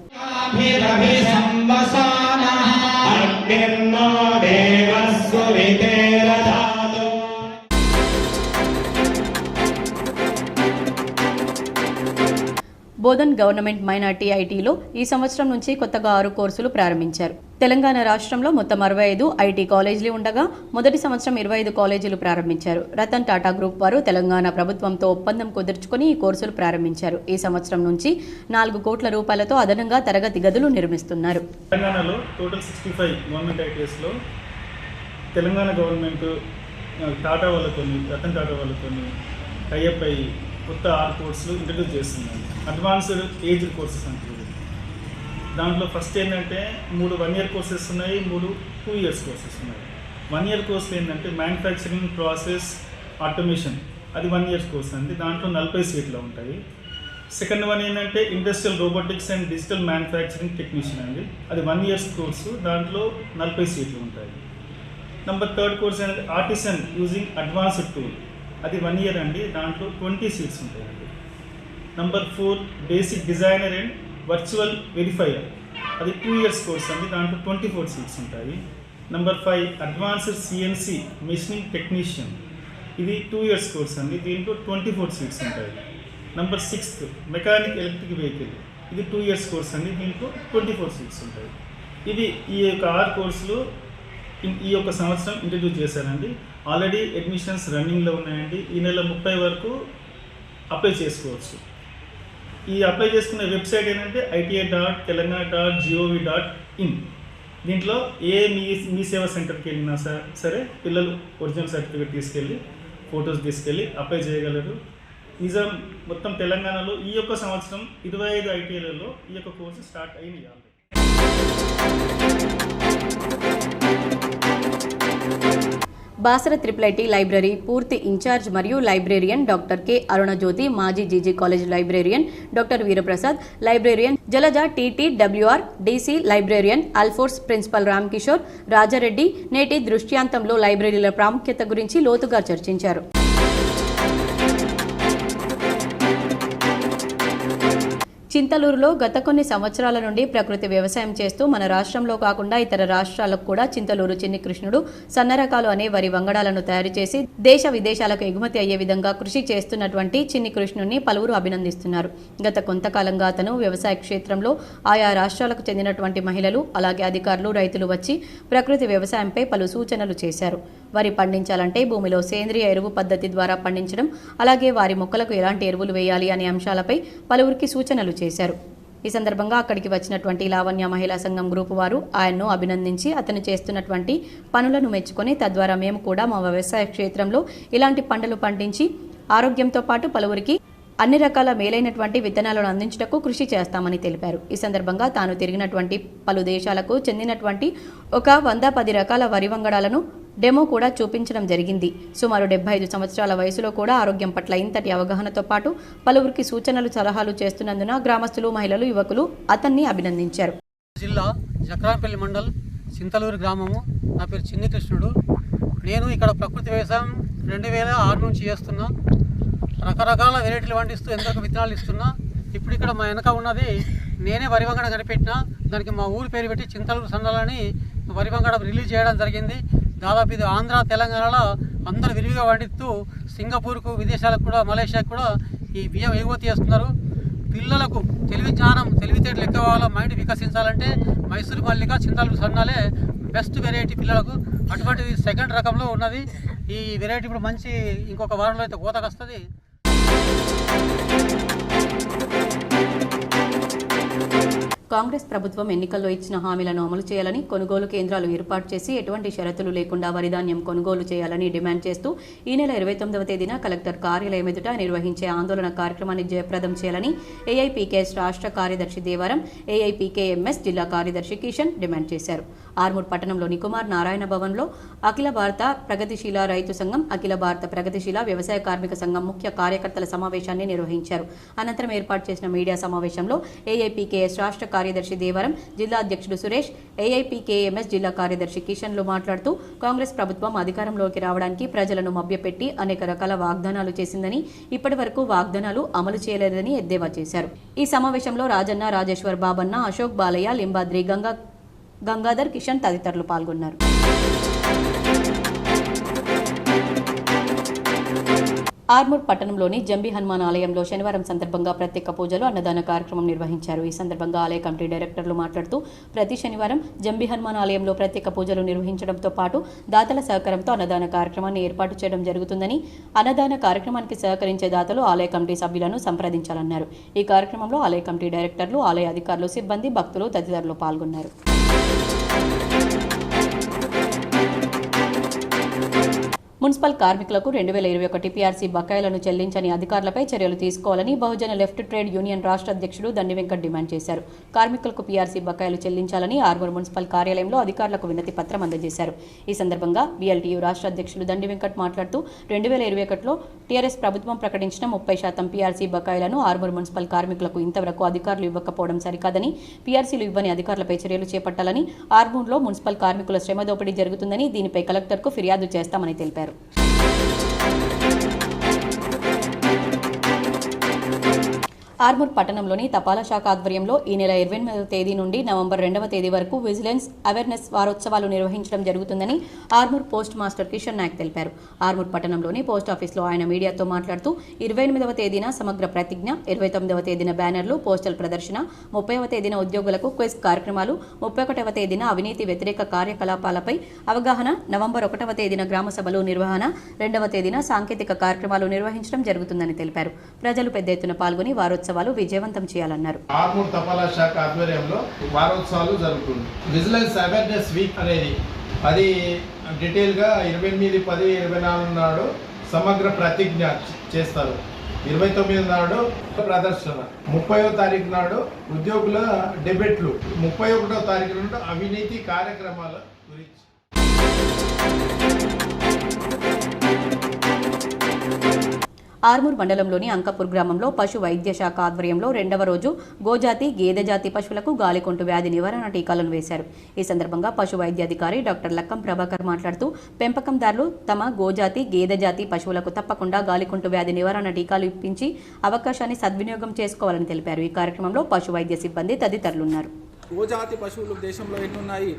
Speaker 1: బోధన్ గవర్నమెంట్ మైనార్టీ ఐటీలో ఈ సంవత్సరం నుంచి కొత్తగా 6 కోర్సులు ప్రారంభించారు. తెలంగాణ రాష్ట్రంలో మొత్తం 65 ఐటీ కాలేజీలు ఉండగా మొదటి సంవత్సరం 25 కాలేజీలు ప్రారంభించారు. రతన్ టాటా గ్రూప్ వారు తెలంగాణ ప్రభుత్వంతో ఒప్పందం కుదుర్చుకుని ఈ కోర్సులు ప్రారంభించారు. ఈ సంవత్సరం నుంచి 4 కోట్ల రూపాయలతో అదనంగా తరగతి గదులు నిర్మిస్తున్నారు.
Speaker 12: తెలంగాణలో టోటల్ 65 గవర్నమెంట్ ఐటీఎస్లో తెలంగాణ గవర్నమెంట్ టాటా వాళ్ళతో రతన్ టాటా వాళ్ళతో టైఅప్ అయ్యి కొత్త 6 కోర్సులు ఇంట్రడ్యూస్ చేస్తున్నాయి. అడ్వాన్స్డ్ ఏజ్ కోర్సెస్ అంటే దాంట్లో ఫస్ట్ ఏంటంటే 3 1 ఇయర్ కోర్సెస్ ఉన్నాయి, 3 2 ఇయర్స్ కోర్సెస్ ఉన్నాయి. 1 ఇయర్ కోర్స్ ఏంటంటే మ్యానుఫ్యాక్చరింగ్ ప్రాసెస్ ఆటోమేషన్, అది 1 ఇయర్ కోర్స్ అండి. దాంట్లో 40 సీట్లు ఉంటాయి. సెకండ్ వన్ ఏంటంటే industrial robotics and digital manufacturing technician అండి, అది 1 ఇయర్స్ కోర్సు, దాంట్లో 40 సీట్లు ఉంటాయి. నెంబర్ థర్డ్ కోర్స్ అనేది ఆర్టిసన్ యూజింగ్ అడ్వాన్స్డ్ టూల్, అది 1 ఇయర్ అండి, దాంట్లో 20 సీట్స్ ఉంటాయండి. Number 4 basic designer and virtual verifier, అది 2 ఇయర్స్ కోర్స్ అండి, దాంట్లో 24 సీట్స్ ఉంటాయి. Number 5 advanced CNC machining technician, ఇది 2 ఇయర్స్ కోర్స్ అండి, దీంట్లో 24 సీట్స్ ఉంటాయి. నెంబర్ 6 మెకానిక్ ఎలక్ట్రిక్ వెహికల్, ఇది 2 ఇయర్స్ కోర్స్ అండి, దీంట్లో 24 సీట్స్ ఉంటాయి. ఇది ఈ యొక్క 6 కోర్సులు ఈ యొక్క సంవత్సరం ఇంట్రడ్యూస్ చేశారండి. ఆల్రెడీ అడ్మిషన్స్ రన్నింగ్లో ఉన్నాయండి. ఈ నెల 30 వరకు అప్లై చేసుకోవచ్చు. ఈ అప్లై చేసుకునే వెబ్సైట్ ఏంటంటే iti.telangana.gov.in. దీంట్లో మీ సేవా సెంటర్కి వెళ్ళినా సరే పిల్లలు ఒరిజినల్ సర్టిఫికేట్ తీసుకెళ్ళి ఫొటోస్ తీసుకెళ్ళి అప్లై చేయగలరు. నిజాం మొత్తం తెలంగాణలో ఈ యొక్క సంవత్సరం 25 ఐటీఐలలో ఈ యొక్క కోర్సు స్టార్ట్ అయినాయి.
Speaker 1: బాసర ట్రిపుల్ లైబ్రరీ పూర్తి ఇన్ఛార్జ్ మరియు లైబ్రేరియన్ డాక్టర్ కె అరుణజ్యోతి, మాజీ GG college librarian doctor Veeraprasad, librarian Jalaja TTWR DC librarian Alphores principal Ramkishore Rajareddy నేటి దృష్ట్యాంతంలో లైబ్రరీల ప్రాముఖ్యత గురించి లోతుగా చర్చించారు. చింతలూరులో గత కొన్ని సంవత్సరాల నుండి ప్రకృతి వ్యవసాయం చేస్తూ మన రాష్ట్రంలో కాకుండా ఇతర రాష్ట్రాలకు కూడా చింతలూరు చిన్ని కృష్ణుడు సన్న రకాలు అనే వరి వంగడాలను తయారు చేసి దేశ విదేశాలకు ఎగుమతి అయ్యే విధంగా కృషి చేస్తున్నటువంటి చిన్ని కృష్ణుడిని పలువురు అభినందిస్తున్నారు. గత కొంతకాలంగా అతను వ్యవసాయ క్షేత్రంలో ఆయా రాష్ట్రాలకు చెందినటువంటి మహిళలు అలాగే అధికారులు రైతులు వచ్చి ప్రకృతి వ్యవసాయంపై పలు సూచనలు చేశారు. వరి పండించాలంటే భూమిలో సేంద్రియ ఎరువు పద్ధతి ద్వారా పండించడం, అలాగే వారి మొక్కలకు ఎలాంటి ఎరువులు వేయాలి అనే అంశాలపై పలువురికి సూచనలు చేశారు. ఈ సందర్భంగా అక్కడికి వచ్చినటువంటి లావణ్య మహిళా సంఘం గ్రూపు వారు ఆయన్ను అభినందించి అతను చేస్తున్నటువంటి పనులను మెచ్చుకొని తద్వారా మేము కూడా మా వ్యవసాయ క్షేత్రంలో ఇలాంటి పంటలు పండించి ఆరోగ్యంతో పాటు పలువురికి అన్ని రకాల మేలైనటువంటి విత్తనాలను అందించుటకు కృషి చేస్తామని తెలిపారు. ఈ సందర్భంగా తాను తిరిగినటువంటి పలు దేశాలకు చెందినటువంటి ఒక 110 రకాల వరి వంగడాలను డెమో కూడా చూపించడం జరిగింది. సుమారు 75 సంవత్సరాల వయసులో కూడా ఆరోగ్యం పట్ల ఇంతటి అవగాహనతో పాటు పలువురికి సూచనలు సలహాలు చేస్తున్నందున గ్రామస్తులు మహిళలు యువకులు అతన్ని అభినందించారు.
Speaker 13: జిల్లా జక్రాంపల్లి మండల్ చింతలూరు గ్రామము. నా పేరు చిన్ని కృష్ణుడు. నేను ఇక్కడ ప్రకృతి వ్యవసాయం 2006 నుంచి చేస్తున్నా. రకరకాల వెరైటీలు పండిస్తూ ఎందరొక విత్తనాలు ఇస్తున్నా. ఇప్పుడు ఇక్కడ మా వెనక ఉన్నది నేనే వరి వంగడ కనిపెట్టిన. దానికి మా ఊరు పేరు పెట్టి చింతలూరు సన్నలని వరి వంగడ రిలీజ్ చేయడం జరిగింది. దాదాపు ఇది ఆంధ్ర తెలంగాణలో అందరూ విరివిగా పండిస్తూ సింగపూర్కు విదేశాలకు కూడా మలేషియాకు కూడా ఈ బియ్యం ఎగుమతి చేస్తున్నారు. పిల్లలకు తెలివి జ్ఞానం తెలివితేటలు ఎక్కువ కావాలో మైండ్ వికసించాలంటే మైసూరు మల్లిక చింతలూరు సన్నాలే బెస్ట్ వెరైటీ పిల్లలకు. అటువంటిది సెకండ్ రకంలో ఉన్నది ఈ వెరైటీ. ఇప్పుడు మంచి ఇంకొక వారంలో అయితే కోతకు వస్తుంది.
Speaker 1: కాంగ్రెస్ ప్రభుత్వం ఎన్నికల్లో ఇచ్చిన హామీలను అమలు చేయాలని, కొనుగోలు కేంద్రాలు ఏర్పాటు చేసి ఎటువంటి షరతులు లేకుండా వరిధాన్యం కొనుగోలు చేయాలని డిమాండ్ చేస్తూ ఈ నెల 29వ తేదీన కలెక్టర్ కార్యాలయం ఎదుట నిర్వహించే ఆందోళన కార్యక్రమాన్ని జయప్రదం చేయాలని ఏఐపీకేఎస్ రాష్ట్ర కార్యదర్శి దేవారం, ఏఐపీకేఎంఎస్ జిల్లా కార్యదర్శి కిషన్ డిమాండ్ చేశారు. ఆర్మూర్ పట్టణంలోని కుమార్ నారాయణ భవన్లో అఖిల భారత ప్రగతిశీల రైతు సంఘం, అఖిల భారత ప్రగతిశీల వ్యవసాయ కార్మిక సంఘం ముఖ్య కార్యకర్తల సమావేశాన్ని నిర్వహించారు. అనంతరం ఏర్పాటు చేసిన మీడియా సమావేశంలో ఏఐపీకేఎస్ రాష్ట్ర కార్యదర్శి దేవరం, జిల్లా అధ్యక్షుడు సురేష్, ఏఐపీకేఎంఎస్ జిల్లా కార్యదర్శి కిషన్లు మాట్లాడుతూ కాంగ్రెస్ ప్రభుత్వం అధికారంలోకి రావడానికి ప్రజలను మభ్యపెట్టి అనేక రకాల వాగ్దానాలు చేసిందని, ఇప్పటి వరకు వాగ్దానాలు అమలు చేయలేదని ఎద్దేవా చేశారు. ఈ సమావేశంలో రాజన్న, రాజేశ్వర్ బాబన్న, అశోక్ బాలయ్య, లింబాద్రి, గంగాధర్, కిషన్ తదితరులు పాల్గొన్నారు. ఆర్మూర్ పట్టణంలోని జంబి హనుమాన్ ఆలయంలో శనివారం సందర్భంగా ప్రత్యేక పూజలు అన్నదాన కార్యక్రమం నిర్వహించారు. ఈ సందర్భంగా ఆలయ కమిటీ డైరెక్టర్లు మాట్లాడుతూ ప్రతి శనివారం జంబి హనుమాన్ ఆలయంలో ప్రత్యేక పూజలు నిర్వహించడంతో పాటు దాతల సహకారంతో అన్నదాన కార్యక్రమాన్ని ఏర్పాటు చేయడం జరుగుతుందని, అన్నదాన కార్యక్రమానికి సహకరించే దాతలు ఆలయ కమిటీ సభ్యులను సంప్రదించాలన్నారు. ఈ కార్యక్రమంలో ఆలయ కమిటీ డైరెక్టర్లు, ఆలయ అధికారులు, సిబ్బంది, భక్తులు తదితరులు పాల్గొన్నారు. మున్సిపల్ కార్మికులకు 2021 పీఆర్సీ బకాయిలను చెల్లించని అధికారులపై చర్యలు తీసుకోవాలని బహుజన లెఫ్ట్ ట్రేడ్ యూనియన్ రాష్ట్ర అధ్యక్షుడు దండి వెంకట్ డిమాండ్ చేశారు. కార్మికులకు పీఆర్సీ బకాయిలు చెల్లించాలని ఆర్మూర్ మున్సిపల్ కార్యాలయంలో అధికారులకు వినతి పత్రం అందజేశారు. ఈ సందర్భంగా బీఎల్టీయూ రాష్ట్ర అధ్యక్షుడు దండి వెంకట్ మాట్లాడుతూ 2021లో టీఆర్ఎస్ ప్రభుత్వం ప్రకటించిన 30% పీఆర్సీ బకాయిలను ఆర్మూర్ మున్సిపల్ కార్మికులకు ఇంతవరకు అధికారులు ఇవ్వకపోవడం సరికాదని, పీఆర్సీలు ఇవ్వని అధికారులపై చర్యలు చేపట్టాలని, ఆర్మూర్లో మున్సిపల్ కార్మికుల శ్రమ దోపిడీ జరుగుతుందని, దీనిపై కలెక్టర్కు ఫిర్యాదు చేస్తామని తెలిపారు. ఆర్మూర్ పట్టణంలోని తపాలా శాఖ ఆధ్వర్యంలో ఈ నెల 28వ తేదీ నుండి నవంబర్ 2వ తేదీ వరకు విజిలెన్స్ అవేర్నెస్ వారోత్సవాలు నిర్వహించడం జరుగుతుందని ఆర్మూర్ పోస్ట్ మాస్టర్ కిషన్ నాయక్ తెలిపారు. ఆర్మూర్ పట్టణంలోని పోస్ట్ ఆఫీస్లో ఆయన మీడియాతో మాట్లాడుతూ 28వ తేదీన సమగ్ర ప్రతిజ్ఞ, 29వ తేదీన బ్యానర్లు, పోస్టల్ ప్రదర్శన, 30వ తేదీన ఉద్యోగులకు క్విజ్ కార్యక్రమాలు, 31వ తేదీన అవినీతి వ్యతిరేక కార్యకలాపాలపై అవగాహన, నవంబర్ 1వ తేదీన గ్రామ సభలు నిర్వహణ, 2వ తేదీన సాంకేతిక కార్యక్రమాలు నిర్వహించడం జరుగుతుందని తెలిపారు. ప్రజలు పెద్ద ఎత్తున పాల్గొని వారోత్సవాలు విజయవంతం చేయాలన్నారు.
Speaker 14: ఆర్మూర్ తపాలా శాఖ ఆధ్వర్యంలో వారోత్సవాలు జరుగుతుంది. విజిలెన్స్ అవేర్నెస్ వీక్ అనేది అది డీటెయిల్గా 28/10/24 నాడు సమగ్ర ప్రతిజ్ఞ చేస్తారు. 29 నాడు ప్రదర్శన, 30వ తారీఖు నాడు ఉద్యోగుల డిబేట్లు, 31వ తారీఖు నాడు అవినీతి కార్యక్రమాల గురించి.
Speaker 1: ఆర్మూర్ మండలంలోని అంకపూర్ గ్రామంలో పశు వైద్య శాఖ ఆధ్వర్యంలో 2వ రోజు గోజాతి, గేదె జాతి పశువులకు గాలికొంటు వ్యాధి నివారణ టీకాలను వేశారు. ఈ సందర్భంగా పశు వైద్యాధికారి డాక్టర్ లక్కం ప్రభాకర్ మాట్లాడుతూ పెంపకందారులు తమ గోజాతి, గేదె జాతి పశువులకు తప్పకుండా గాలికొంటు వ్యాధి నివారణ టీకాలు ఇప్పించి అవకాశాన్ని సద్వినియోగం చేసుకోవాలని తెలిపారు. ఈ కార్యక్రమంలో పశు వైద్య సిబ్బంది తదితరులున్నారు.
Speaker 15: గోజాతి పశువులు దేశంలో ఎన్ని ఉన్నాయి,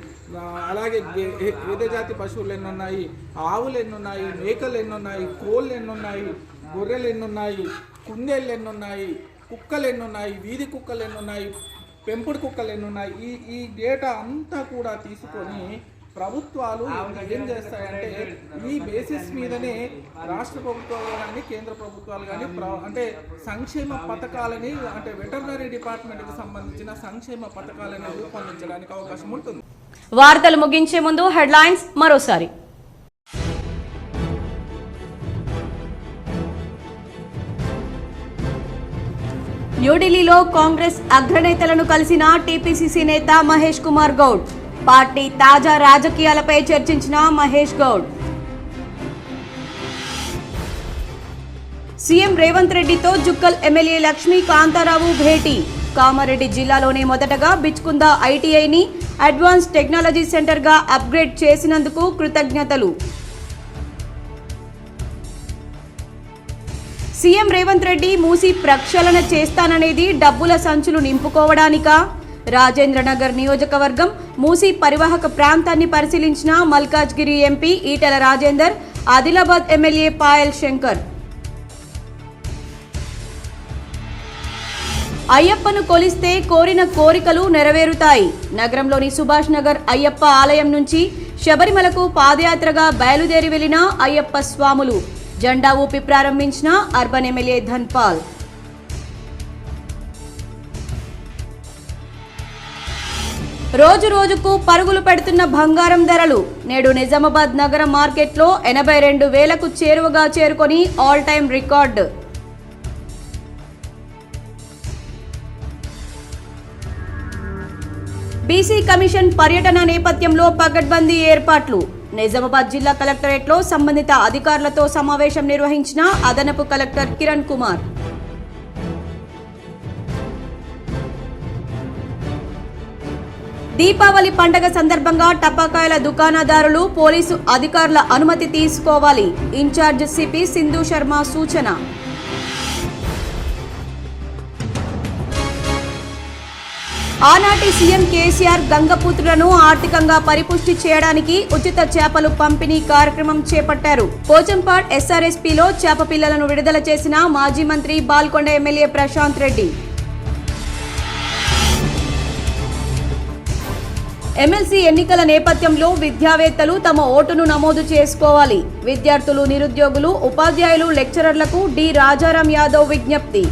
Speaker 15: అలాగే గేదె జాతి పశువులు ఎన్ని ఉన్నాయి, ఆవులు ఎన్ని ఉన్నాయి, మేకలు ఎన్ని ఉన్నాయి, కోళ్ళు ఎన్ని ఉన్నాయి, గొర్రెలు ఎన్ని ఉన్నాయి, కుందేళ్ళు ఎన్ని ఉన్నాయి, కుక్కలు ఎన్ని ఉన్నాయి, వీధి కుక్కలు ఎన్ని ఉన్నాయి, పెంపుడు కుక్కలు ఎన్ని ఉన్నాయి, ఈ డేటా అంతా కూడా తీసుకొని ప్రభుత్వాలు ఏం చేస్తాయంటే ఈ బేసిస్ మీదనే రాష్ట్ర ప్రభుత్వాలు కానీ కేంద్ర ప్రభుత్వాలు కానీ అంటే సంక్షేమ పథకాలని అంటే వెటర్నరీ డిపార్ట్మెంట్కి సంబంధించిన సంక్షేమ పథకాలని రూపొందించడానికి అవకాశం ఉంటుంది.
Speaker 1: వార్తలు ముగించే ముందు హెడ్లైన్స్ మరోసారి. న్యూఢిల్లీలో కాంగ్రెస్ అగ్రనేతలను కలిసిన టీపీసీసీ నేత మహేష్ కుమార్ గౌడ్. పార్టీ తాజా రాజకీయాలపై చర్చించిన మహేష్ గౌడ్. సీఎం రేవంత్ రెడ్డితో జుక్కల్ ఎమ్మెల్యే లక్ష్మీ కాంతారావు భేటీ. కామారెడ్డి జిల్లాలోనే మొదటగా బిచ్కుంద ఐటీఐని అడ్వాన్స్ టెక్నాలజీ సెంటర్గా అప్గ్రేడ్ చేసినందుకు కృతజ్ఞతలు. సీఎం రేవంత్ రెడ్డి మూసి ప్రక్షాళన చేస్తాననేది డబ్బుల సంచులు నింపుకోవడానికా? రాజేంద్రనగర్ నియోజకవర్గం మూసి పరివాహక ప్రాంతాన్ని పరిశీలించిన మల్కాజ్గిరి ఎంపీ ఈటెల రాజేందర్, ఆదిలాబాద్ ఎమ్మెల్యే పాయల్ శంకర్. అయ్యప్పను కొలిస్తే కోరిన కోరికలు నెరవేరుతాయి. నగరంలోని సుభాష్ నగర్ అయ్యప్ప ఆలయం నుంచి శబరిమలకు పాదయాత్రగా బయలుదేరి వెళ్లిన అయ్యప్ప స్వాములు. జెండా ఊపి ప్రారంభించిన అర్బన్ ఎమ్మెల్యే ధన్పాల్. రోజు రోజుకు పరుగులు పెడుతున్న బంగారం ధరలు. నేడు నిజామాబాద్ నగర మార్కెట్లో 82,000కు చేరువగా చేరుకొని all time record. BC commission పర్యటన నేపథ్యంలో పకడ్బందీ ఏర్పాట్లు. నిజామాబాద్ జిల్లా కలెక్టరేట్లో సంబంధిత అధికారులతో సమావేశం నిర్వహించిన అదనపు కలెక్టర్ కిరణ్ కుమార్. దీపావళి పండగ సందర్భంగా టపాకాయల దుకాణదారులు పోలీసు అధికారుల అనుమతి తీసుకోవాలి. ఇన్ఛార్జ్ సిపి సింధు శర్మ సూచన. ఆనాటి సీఎం కేసీఆర్ గంగపుత్రులను ఆర్థికంగా పరిపుష్టి చేయడానికి ఉచిత చేపలు పంపిణీ కార్యక్రమం చేపట్టారు. పోచంపాడ్ ఎస్ఆర్ఎస్పీలో చేప పిల్లలను విడుదల చేసిన మాజీ మంత్రి బాల్కొండ ఎమ్మెల్యే ప్రశాంత్ రెడ్డి. ఎమ్మెల్సీ ఎన్నికల నేపథ్యంలో విద్యావేత్తలు తమ ఓటును నమోదు చేసుకోవాలి. విద్యార్థులు, నిరుద్యోగులు, ఉపాధ్యాయులు, లెక్చరర్లకు డి రాజారాం యాదవ్ విజ్ఞప్తి.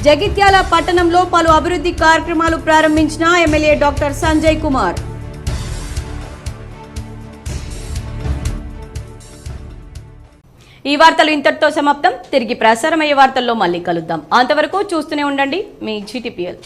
Speaker 1: జగిత్యాల పట్టణంలో పలు అభివృద్ధి కార్యక్రమాలు ప్రారంభించిన ఎమ్మెల్యే డాక్టర్ సంజయ్ కుమార్. ఈ వార్తలు ఇంతటితో సమాప్తం. తిరిగి ప్రసారమయ్యే వార్తల్లో మళ్ళీ కలుద్దాం. అంతవరకు చూస్తూనే ఉండండి మీ GTPL.